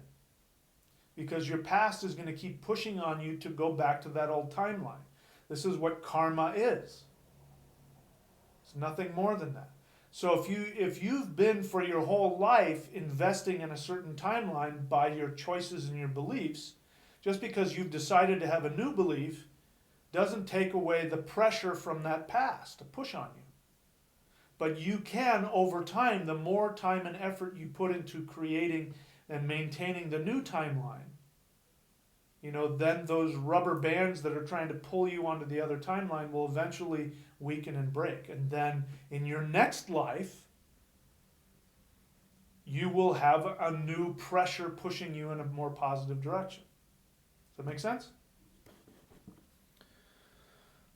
Because your past is going to keep pushing on you to go back to that old timeline. This is what karma is. It's nothing more than that. So if you've been for your whole life investing in a certain timeline by your choices and your beliefs, just because you've decided to have a new belief doesn't take away the pressure from that past to push on you. But you can, over time, the more time and effort you put into creating and maintaining the new timeline, then those rubber bands that are trying to pull you onto the other timeline will eventually weaken and break. And then in your next life, you will have a new pressure pushing you in a more positive direction. Does that make sense?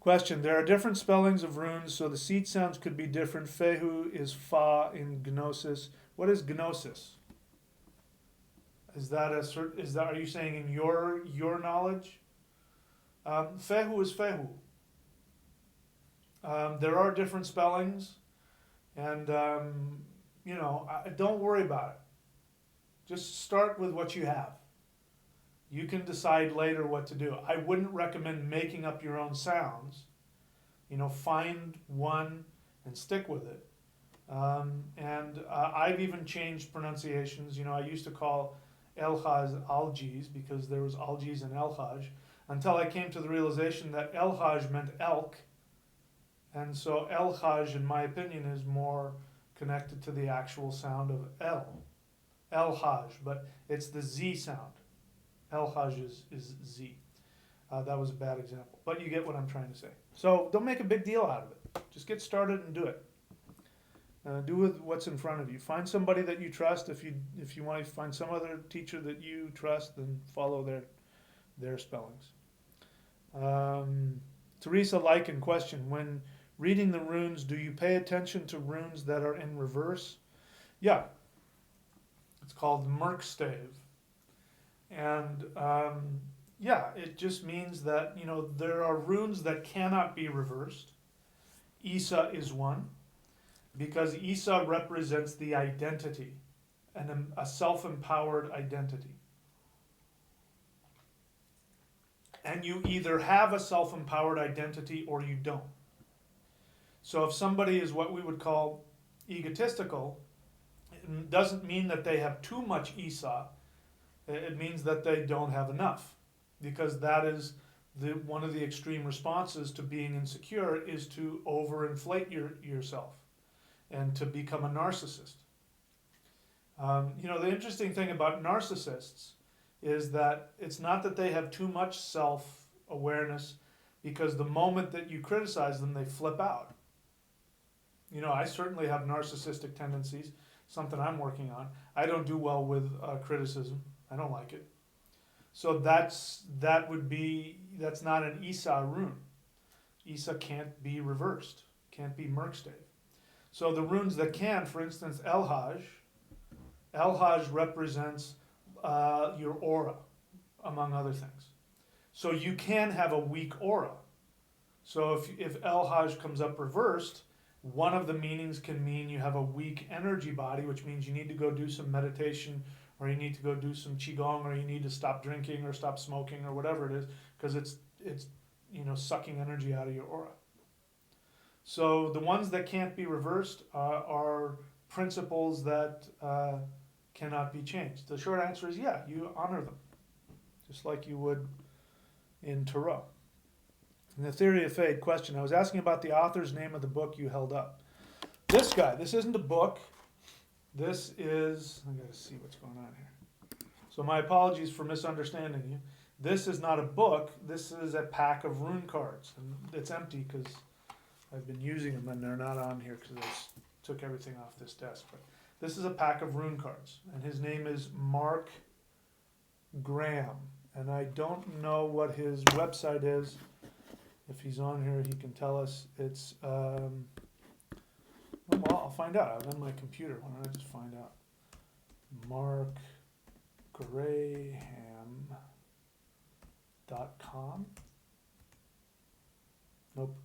Question. There are different spellings of runes, so the seed sounds could be different. Fehu is fa in gnosis. What is gnosis? Are you saying in your knowledge? Fehu is fehu. There are different spellings, and don't worry about it. Just start with what you have. You can decide later what to do. I wouldn't recommend making up your own sounds. Find one and stick with it. I've even changed pronunciations. I used to call Elhaj Algiz because there was Algiz and Elhaj, until I came to the realization that Elhaj meant elk. And so Elhaj, in my opinion, is more connected to the actual sound of Elhaj, but it's the Z sound. Elhaj is Z. That was a bad example, but you get what I'm trying to say. So don't make a big deal out of it. Just get started and do it. Do with what's in front of you. Find somebody that you trust. If you want to find some other teacher that you trust, then follow their spellings. Teresa Lycan question: when reading the runes, do you pay attention to runes that are in reverse? Yeah, it's called Merkstave, and yeah, it just means that there are runes that cannot be reversed. Isa is one, because Isa represents the identity, and a self-empowered identity. And you either have a self-empowered identity or you don't. So if somebody is what we would call egotistical, it doesn't mean that they have too much Isa. It means that they don't have enough, because that is one of the extreme responses to being insecure is to overinflate yourself and to become a narcissist. The interesting thing about narcissists is that it's not that they have too much self-awareness, because the moment that you criticize them, they flip out. I certainly have narcissistic tendencies, something I'm working on. I don't do well with criticism. I don't like it. So that's not an Isa rune. Isa can't be reversed, can't be Merkstave. So the runes that can, for instance, Elhaj represents your aura, among other things. So you can have a weak aura. So if Elhaj comes up reversed, one of the meanings can mean you have a weak energy body, which means you need to go do some meditation, or you need to go do some qigong, or you need to stop drinking or stop smoking or whatever it is, because it's sucking energy out of your aura. So the ones that can't be reversed are principles that cannot be changed. The short answer is yeah, you honor them, just like you would in Tarot. In the Theory of Fate question, I was asking about the author's name of the book you held up. This guy, this isn't a book. This is, I gotta see what's going on here. So my apologies for misunderstanding you. This is not a book, this is a pack of rune cards. And it's empty because I've been using them and they're not on here because I took everything off this desk. But this is a pack of rune cards, and his name is Mark Graham. And I don't know what his website is. If he's on here, he can tell us. It's, well, I'll find out. I'm on my computer. Why don't I just find out? markgraham.com. Nope.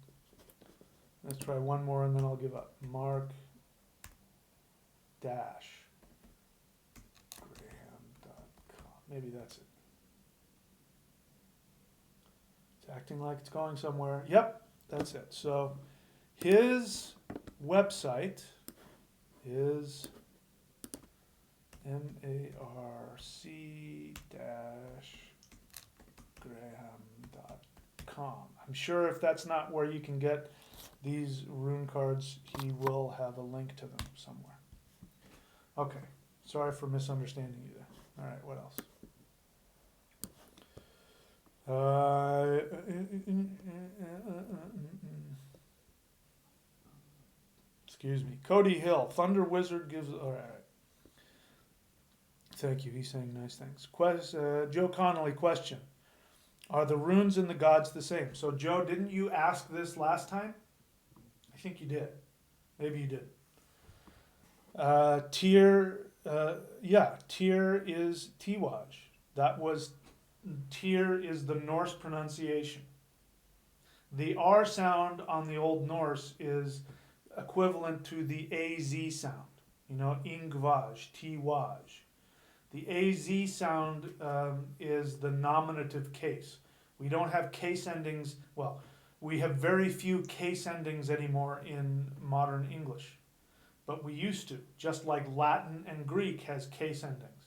Let's try one more and then I'll give up. Mark-graham.com. Maybe that's it. It's acting like it's going somewhere. Yep, that's it. So his website is marc-graham.com. I'm sure if that's not where you can get these rune cards, he will have a link to them somewhere. Okay, sorry for misunderstanding you there. All right, what else? Excuse me. Cody Hill, Thunder Wizard gives. All right. Thank you. He's saying nice things. Joe Connolly question: are the runes and the gods the same? So Joe, didn't you ask this last time? I think you did. Maybe you did. Tyr is Tiwaj. Tyr is the Norse pronunciation. The R sound on the Old Norse is equivalent to the AZ sound. Ingvaj, Tiwaj. The AZ sound is the nominative case. We don't have case endings. Well, we have very few case endings anymore in modern English. But we used to, just like Latin and Greek has case endings.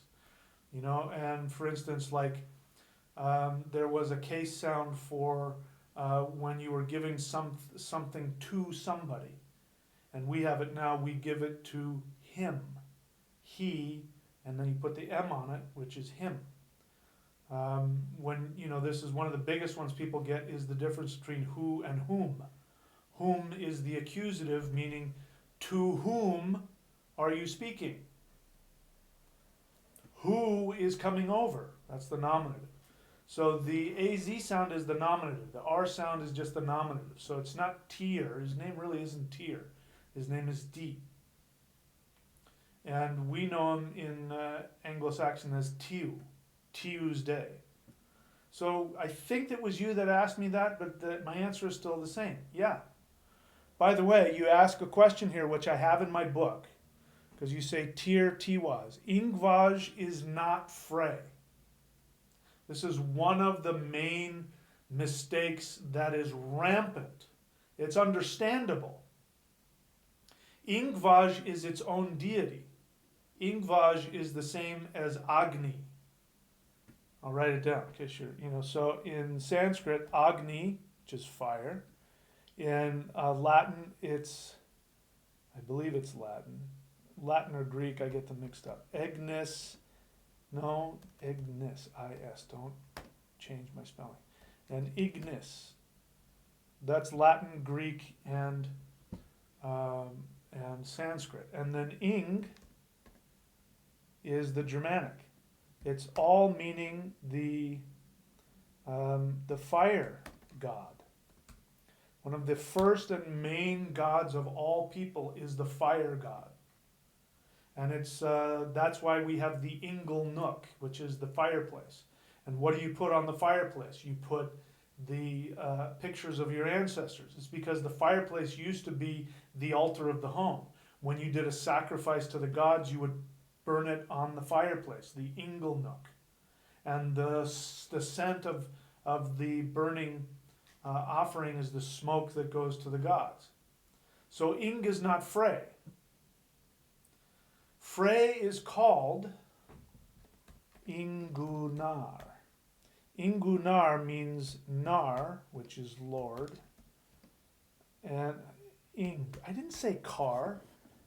And for instance, like there was a case sound for when you were giving something to somebody. And we have it now, we give it to him, he, and then you put the M on it, which is him. This is one of the biggest ones people get, is the difference between who and whom. Whom is the accusative, meaning To whom are you speaking? Who is coming over? That's the nominative. So the AZ sound is the nominative. The R sound is just the nominative. So it's not Tyr. His name really isn't Tyr. His name is D. And we know him in Anglo-Saxon as Tiu. Tuesday. So I think it was you that asked me that, but my answer is still the same. Yeah. By the way, you ask a question here, which I have in my book, because you say Tyr Tiwaz. Ingvaj is not Frey. This is one of the main mistakes that is rampant. It's understandable. Ingvaj is its own deity. Ingvaj is the same as Agni. I'll write it down. Okay, sure. So in Sanskrit, Agni, which is fire. In Latin, I believe it's Latin. Latin or Greek, I get them mixed up. Ignis, I-S, don't change my spelling. And Ignis, that's Latin, Greek, and Sanskrit. And then Ing is the Germanic. It's all meaning the fire god. One of the first and main gods of all people is the fire god. And that's why we have the Ingle Nook, which is the fireplace. And what do you put on the fireplace? You put the pictures of your ancestors. It's because the fireplace used to be the altar of the home. When you did a sacrifice to the gods, you would burn it on the fireplace, the Ingle Nook. And the scent of the burning offering is the smoke that goes to the gods. So Ing is not Frey. Frey is called Ingunar. Ingunar means Nar, which is Lord, and Ing. I didn't say Kar.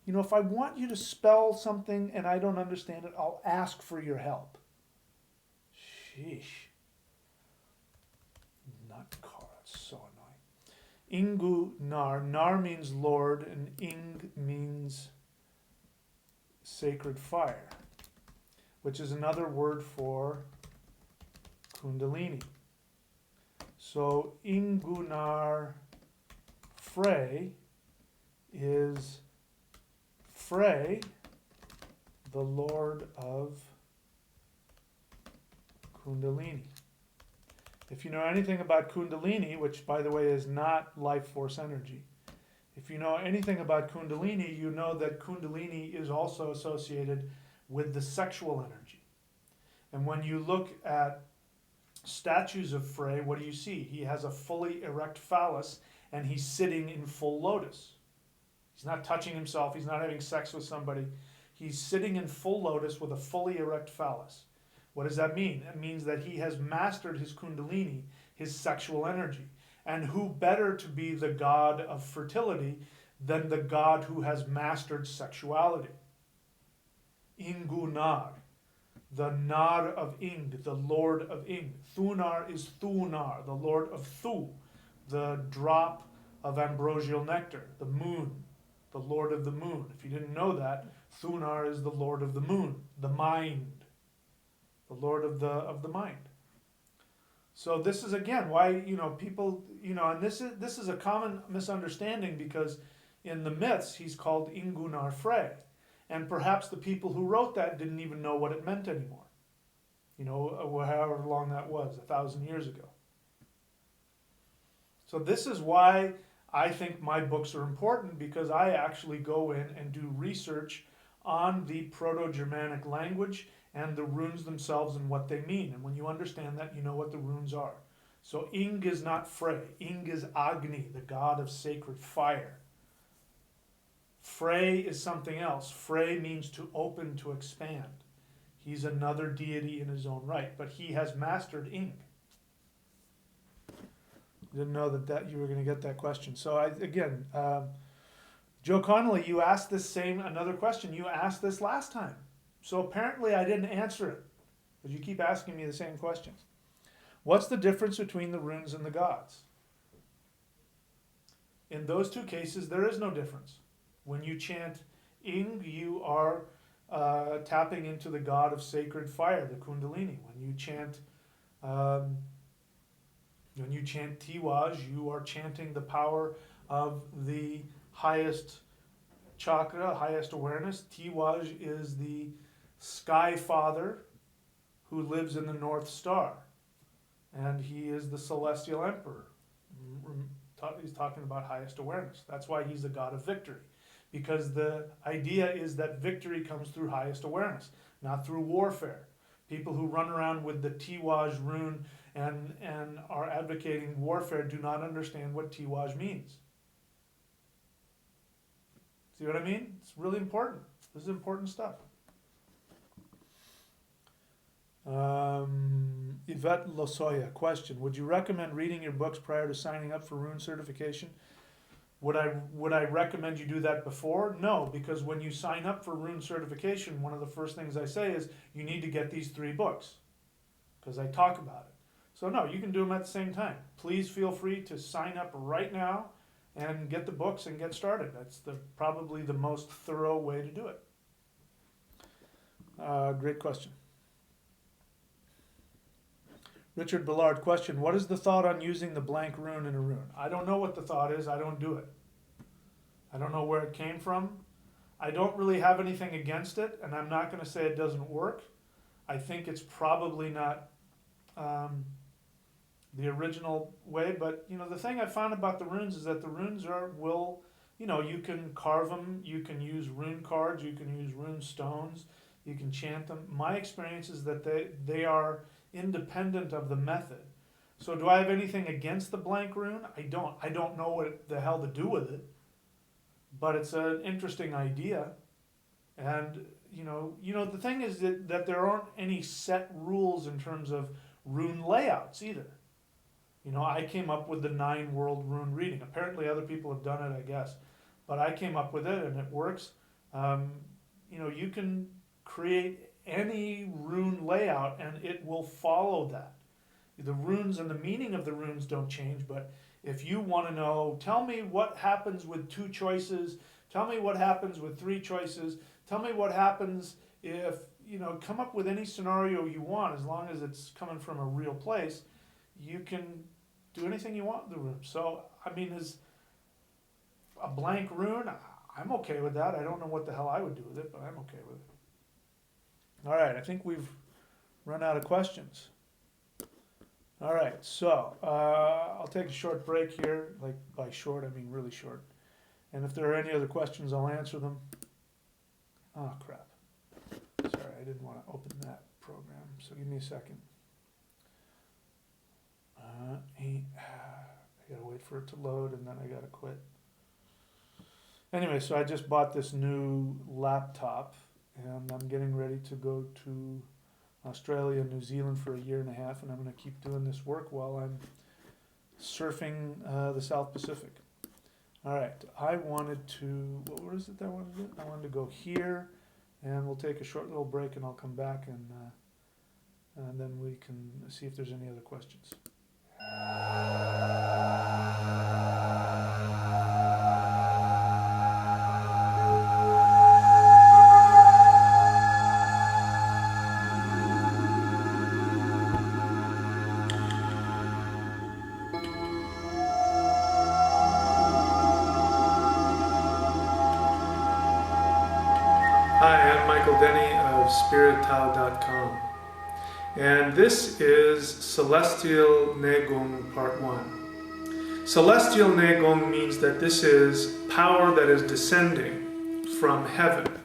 If I want you to spell something and I don't understand it, I'll ask for your help. Sheesh. Not Kar. That's so annoying. Ingunar. Nar means Lord, and Ing means sacred fire, which is another word for Kundalini. So Ingunar Frey is Frey, the Lord of Kundalini. If you know anything about Kundalini, which by the way is not life force energy, if you know anything about Kundalini, you know that Kundalini is also associated with the sexual energy. And when you look at statues of Frey, what do you see? He has a fully erect phallus and he's sitting in full lotus. He's not touching himself. He's not having sex with somebody. He's sitting in full lotus with a fully erect phallus. What does that mean? It means that he has mastered his Kundalini, his sexual energy. And who better to be the god of fertility than the god who has mastered sexuality? Ingunar, the Nar of Ing, the Lord of Ing. Thunar is Thunar, the Lord of Thu, the drop of ambrosial nectar, the moon, the Lord of the moon. If you didn't know that, Thunar is the Lord of the moon, the mind, the Lord of the mind. So this is again why people and this is a common misunderstanding, because in the myths he's called Ingunar Frey, and perhaps the people who wrote that didn't even know what it meant anymore. However long that was, 1,000 years ago. So this is why I think my books are important, because I actually go in and do research on the Proto-Germanic language and the runes themselves and what they mean. And when you understand that, you know what the runes are. So Ing is not Frey. Ing is Agni, the god of sacred fire. Frey is something else. Frey means to open, to expand. He's another deity in his own right, but he has mastered Ing. Didn't know that you were going to get that question. So Joe Connolly, you asked another question. You asked this last time. So apparently I didn't answer it, because you keep asking me the same questions. What's the difference between the runes and the gods? In those two cases, there is no difference. When you chant Ing, you are tapping into the god of sacred fire, the Kundalini. When you chant Tiwaj, you are chanting the power of the highest chakra, highest awareness. Tiwaj is the sky father who lives in the North Star, and he is the celestial emperor. He's talking about highest awareness. That's why he's the god of victory, because the idea is that victory comes through highest awareness, not through warfare. People who run around with the Tiwaj rune and are advocating warfare do not understand what Tiwaj means. See what I mean? It's really important. This is important stuff. Yvette Losoya, question: would you recommend reading your books prior to signing up for rune certification? Would I recommend you do that before? No, because when you sign up for rune certification, one of the first things I say is you need to get these 3 books, because I talk about it. So no, you can do them at the same time. Please feel free to sign up right now and get the books and get started. That's probably the most thorough way to do it. Great question. Richard Ballard, question: what is the thought on using the blank rune in a rune? I don't know what the thought is. I don't do it. I don't know where it came from. I don't really have anything against it, and I'm not going to say it doesn't work. I think it's probably not the original way, but the thing I found about the runes is that the runes you can carve them, you can use rune cards, you can use rune stones, you can chant them. My experience is that they are independent of the method. So do I have anything against the blank rune? I don't. I don't know what the hell to do with it, but it's an interesting idea. And the thing is that there aren't any set rules in terms of rune layouts either. I came up with the 9-world rune reading. Apparently other people have done it, I guess, but I came up with it and it works. You can create any rune layout and it will follow that. The runes and the meaning of the runes don't change, but if you want to know, tell me what happens with 2 choices, tell me what happens with 3 choices, tell me what happens if, come up with any scenario you want, as long as it's coming from a real place, you can do anything you want with the rune. So, is a blank rune, I'm okay with that. I don't know what the hell I would do with it, but I'm okay with it. All right, I think we've run out of questions. All right, so I'll take a short break here. Like by short, I mean really short. And if there are any other questions, I'll answer them. Oh, crap. Sorry, I didn't want to open that program, so give me a second. I gotta wait for it to load, and then I gotta quit. Anyway, so I just bought this new laptop, and I'm getting ready to go to Australia and New Zealand for 1.5 years, and I'm going to keep doing this work while I'm surfing the South Pacific. All right, I wanted to, what was it that I wanted to do? I wanted to go here, and we'll take a short little break, and I'll come back, and then we can see if there's any other questions. Hi, I'm Michael Denny of SpiritTao.com, and this is Celestial Negung Part 1. Celestial Negung means that this is power that is descending from heaven.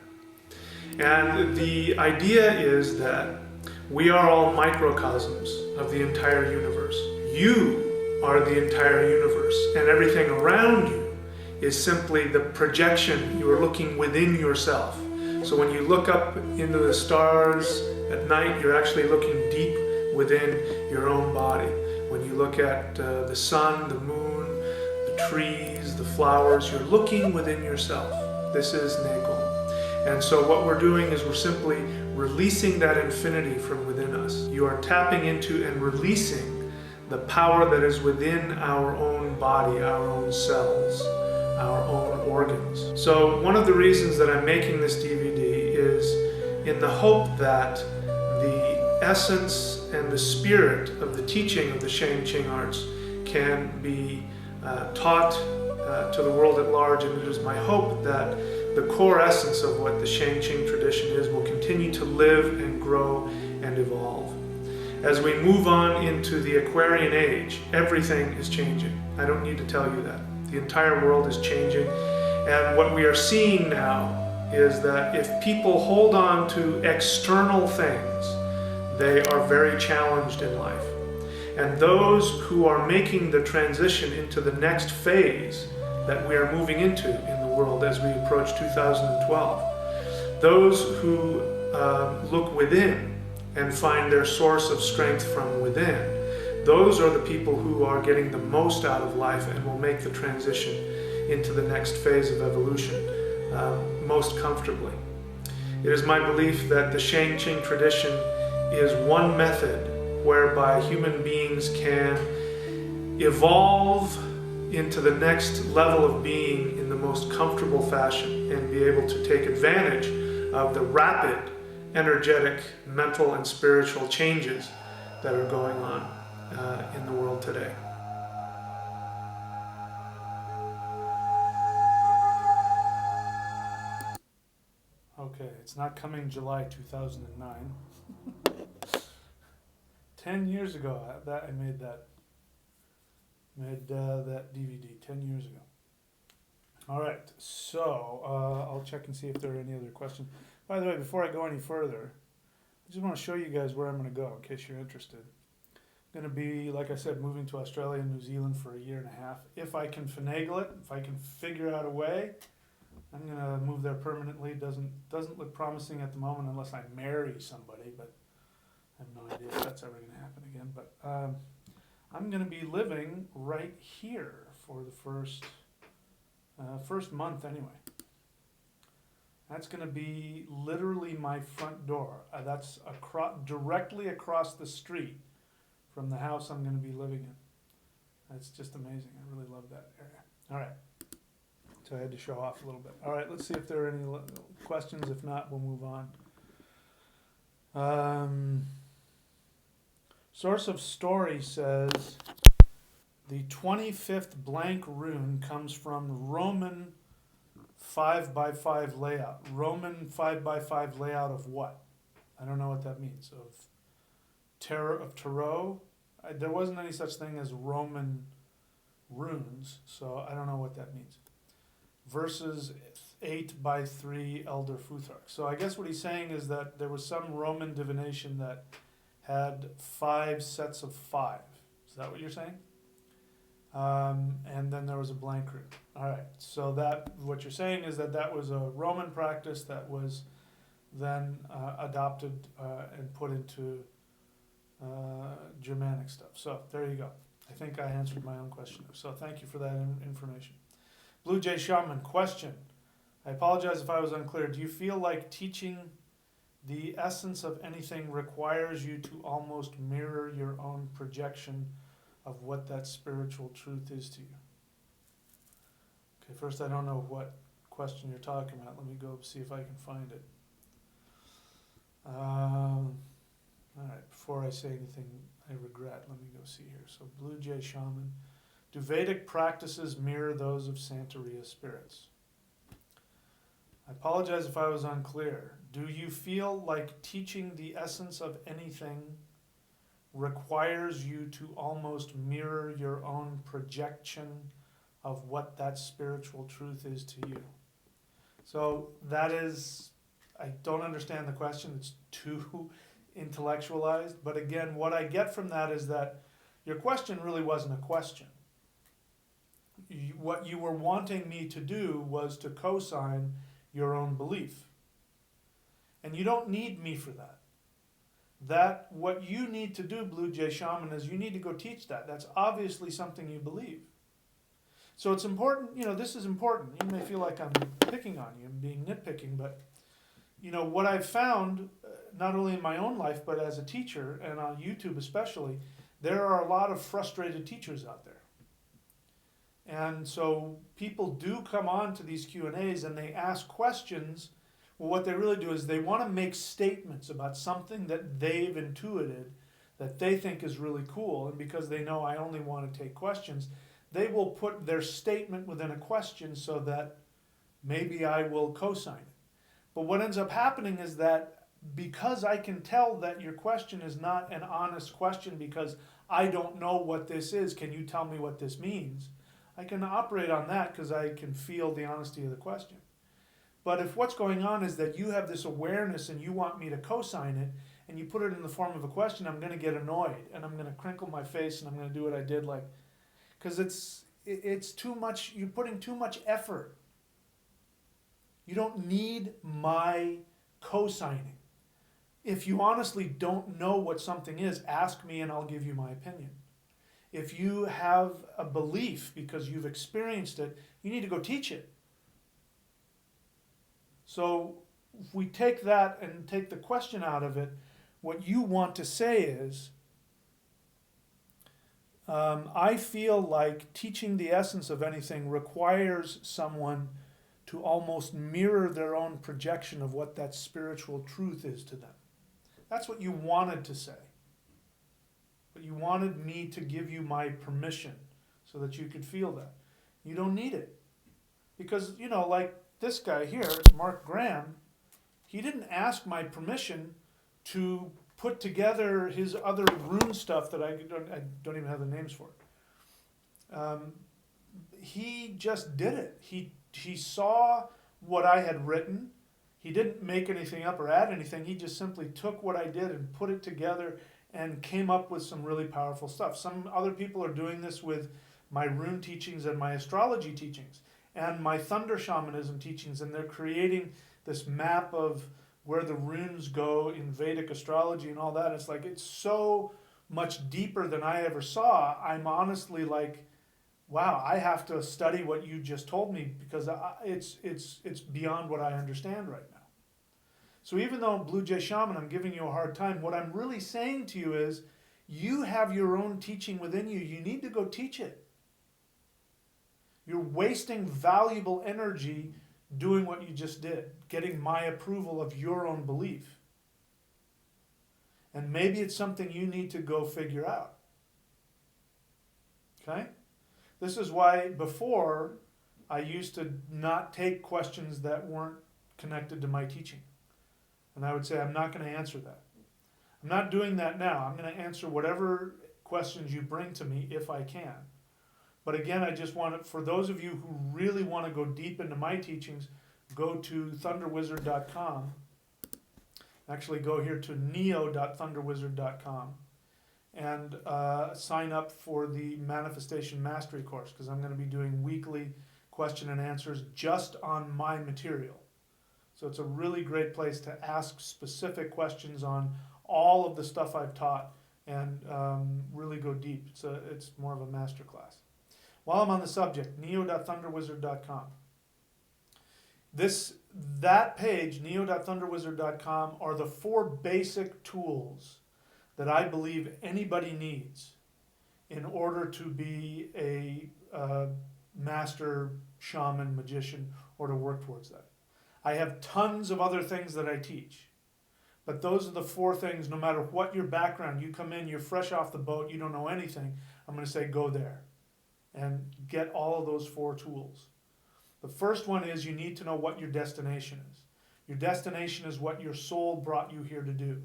And the idea is that we are all microcosms of the entire universe. You are the entire universe, and everything around you is simply the projection. You are looking within yourself. So when you look up into the stars at night, you're actually looking deep within your own body. When you look at the sun, the moon, the trees, the flowers, you're looking within yourself. This is Negung. And so what we're doing is we're simply releasing that infinity from within us. You are tapping into and releasing the power that is within our own body, our own cells. our own organs. So one of the reasons that I'm making this DVD is in the hope that the essence and the spirit of the teaching of the Shang-Ching arts can be taught to the world at large, and it is my hope that the core essence of what the Shang-Ching tradition is will continue to live and grow and evolve. As we move on into the Aquarian age, everything is changing. I don't need to tell you that. The entire world is changing, and what we are seeing now is that if people hold on to external things, they are very challenged in life. And those who are making the transition into the next phase that we are moving into in the world as we approach 2012, those who look within and find their source of strength from within, those are the people who are getting the most out of life and will make the transition into the next phase of evolution most comfortably. It is my belief that the Shang-Ching tradition is one method whereby human beings can evolve into the next level of being in the most comfortable fashion and be able to take advantage of the rapid, energetic, mental, and spiritual changes that are going on in the world today. Okay, it's not coming July 2009. 10 years ago, I made that DVD 10 years ago. All right, so I'll check and see if there are any other questions. By the way, before I go any further, I just want to show you guys where I'm going to go in case you're interested. I'm going to be, like I said, moving to Australia and New Zealand for a year and a half. If I can finagle it, if I can figure out a way, I'm going to move there permanently. Doesn't look promising at the moment unless I marry somebody, but I have no idea if that's ever going to happen again. But I'm going to be living right here for the first month anyway. That's going to be literally my front door. That's directly across the street from the house I'm going to be living in. That's just amazing. I really love that area. All right. So I had to show off a little bit. All right, let's see if there are any questions. If not, we'll move on. Source of Story says the 25th blank rune comes from Roman 5x5 layout. Roman 5x5 layout of what? I don't know what that means. Of tarot? There wasn't any such thing as Roman runes, so I don't know what that means. Versus 8x3 Elder Futhark. So I guess what he's saying is that there was some Roman divination that had 5 sets of 5. Is that what you're saying? And then there was a blank rune. All right. So what you're saying is that was a Roman practice that was then adopted and put into Germanic stuff. So there you go. I think I answered my own question. So thank you for that information. Blue Jay Shaman, question. I apologize if I was unclear. Do you feel like teaching the essence of anything requires you to almost mirror your own projection of what that spiritual truth is to you? Okay, first I don't know what question you're talking about. Let me go see if I can find it. All right, before I say anything I regret, let me go see here. So Blue Jay Shaman. Do Vedic practices mirror those of Santeria spirits? I apologize if I was unclear. Do you feel like teaching the essence of anything requires you to almost mirror your own projection of what that spiritual truth is to you? So that is, I don't understand the question. It's too intellectualized. But again, what I get from that is that your question really wasn't a question. What you were wanting me to do was to co-sign your own belief. And you don't need me for that. What you need to do, Blue Jay Shaman, is you need to go teach that. That's obviously something you believe. So it's important, this is important. You may feel like I'm picking on you and being nitpicking, but what I've found, not only in my own life, but as a teacher and on YouTube especially, there are a lot of frustrated teachers out there. And so people do come on to these Q&As and they ask questions. Well, what they really do is they want to make statements about something that they've intuited that they think is really cool. And because they know I only want to take questions, they will put their statement within a question so that maybe I will co-sign it. But what ends up happening is that because I can tell that your question is not an honest question because I don't know what this is, can you tell me what this means? I can operate on that because I can feel the honesty of the question. But if what's going on is that you have this awareness and you want me to co-sign it, and you put it in the form of a question, I'm going to get annoyed and I'm going to crinkle my face and I'm going to do what I did, like, because it's too much. You're putting too much effort. You don't need my co-signing. If you honestly don't know what something is, ask me and I'll give you my opinion. If you have a belief because you've experienced it, you need to go teach it. So if we take that and take the question out of it, what you want to say is, I feel like teaching the essence of anything requires someone to almost mirror their own projection of what that spiritual truth is to them. That's what you wanted to say. But you wanted me to give you my permission so that you could feel that. You don't need it. Because, like this guy here, Mark Graham, he didn't ask my permission to put together his other rune stuff that I don't even have the names for it. He just did it. He saw what I had written. He didn't make anything up or add anything. He just simply took what I did and put it together and came up with some really powerful stuff. Some other people are doing this with my rune teachings and my astrology teachings and my thunder shamanism teachings, and they're creating this map of where the runes go in Vedic astrology and all that. It's like, it's so much deeper than I ever saw. I'm honestly like, wow, I have to study what you just told me because it's beyond what I understand right now. So even though Blue Jay Shaman, I'm giving you a hard time, what I'm really saying to you is, you have your own teaching within you. You need to go teach it. You're wasting valuable energy doing what you just did, getting my approval of your own belief. And maybe it's something you need to go figure out. Okay? This is why before I used to not take questions that weren't connected to my teaching. And I would say, I'm not going to answer that. I'm not doing that now. I'm going to answer whatever questions you bring to me if I can. But again, I just want to, for those of you who really want to go deep into my teachings, go to thunderwizard.com. Actually, go here to neo.thunderwizard.com and sign up for the Manifestation Mastery course, because I'm going to be doing weekly question and answers just on my material. So it's a really great place to ask specific questions on all of the stuff I've taught and really go deep. It's more of a master class. While I'm on the subject, neo.thunderwizard.com. That page, neo.thunderwizard.com, are the 4 basic tools that I believe anybody needs in order to be a master shaman, magician, or to work towards that. I have tons of other things that I teach, but those are the 4 things. No matter what your background, you come in, you're fresh off the boat, you don't know anything, I'm going to say go there and get all of those 4 tools. The first one is, you need to know what your destination is. Your destination is what your soul brought you here to do.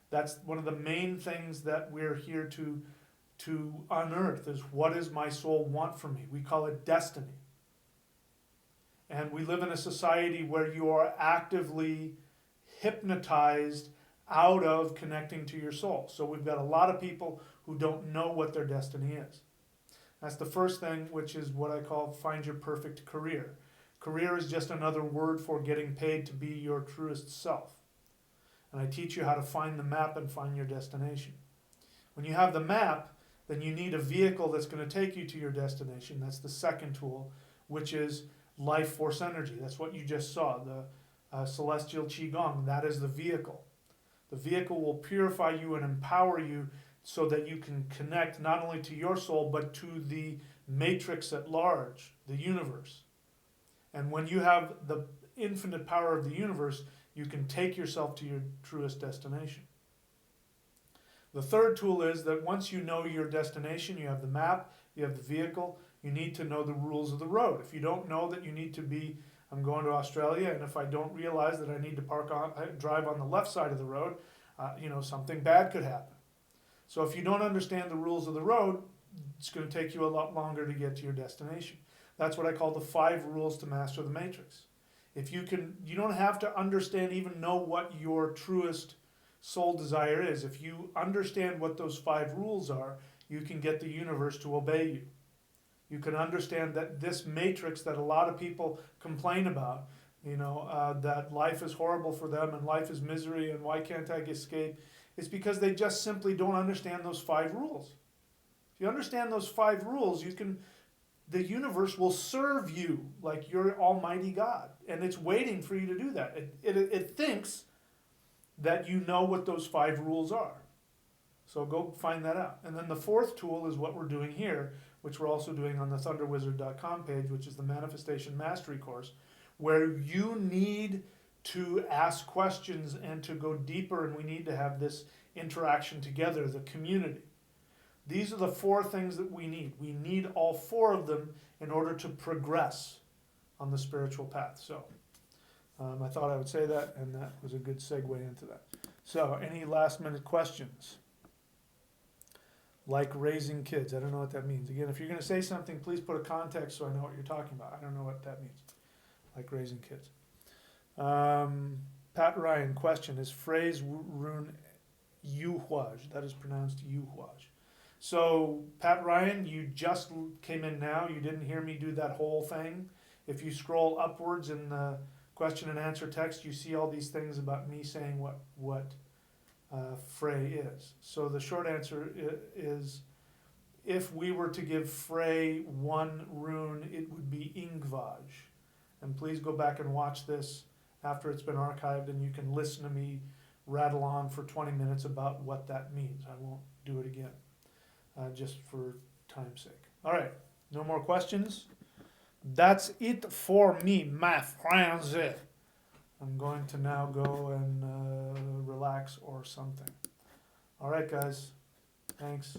That's one of the main things that we're here to unearth, is what does my soul want from me? We call it destiny. And we live in a society where you are actively hypnotized out of connecting to your soul. So we've got a lot of people who don't know what their destiny is. That's the first thing, which is what I call find your perfect career. Career is just another word for getting paid to be your truest self. And I teach you how to find the map and find your destination. When you have the map, then you need a vehicle that's going to take you to your destination. That's the second tool, which is life force energy. That's what you just saw, the celestial qigong. That is the vehicle. The vehicle will purify you and empower you so that you can connect not only to your soul, but to the matrix at large, the universe. And when you have the infinite power of the universe, you can take yourself to your truest destination. The third tool is that once you know your destination, you have the map, you have the vehicle, you need to know the rules of the road. If you don't know that you need to be, I'm going to Australia, and if I don't realize that I need to drive on the left side of the road, something bad could happen. So if you don't understand the rules of the road, it's going to take you a lot longer to get to your destination. That's what I call the 5 rules to master the matrix. If you don't have to understand, even know what your truest soul desire is. If you understand what those 5 rules are, you can get the universe to obey you. You can understand that this matrix that a lot of people complain about, that life is horrible for them and life is misery and why can't I escape, is because they just simply don't understand those 5 rules. If you understand those 5 rules, the universe will serve you like you're Almighty God, and it's waiting for you to do that. It thinks that you know what those 5 rules are. So go find that out. And then the 4th tool is what we're doing here, which we're also doing on the thunderwizard.com page, which is the Manifestation Mastery course, where you need to ask questions and to go deeper, and we need to have this interaction together, the community. These are the 4 things that we need. We need all 4 of them in order to progress on the spiritual path. So I thought I would say that, and that was a good segue into that. So any last minute questions? Like raising kids. I don't know what that means. Again, if you're going to say something, please put a context so I know what you're talking about. I don't know what that means. Like raising kids. Pat Ryan, question. Is phrase rune yuhuaj? That is pronounced yuhuaj. So, Pat Ryan, you just came in now. You didn't hear me do that whole thing. If you scroll upwards in the question and answer text, you see all these things about me saying what Frey is. So the short answer is, if we were to give Frey 1 rune, it would be Ingvaj. And please go back and watch this after it's been archived, and you can listen to me rattle on for 20 minutes about what that means. I won't do it again, just for time's sake. All right, no more questions? That's it for me, my friends. I'm going to now go and relax or something. All right, guys. Thanks.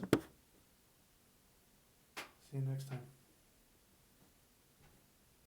See you next time.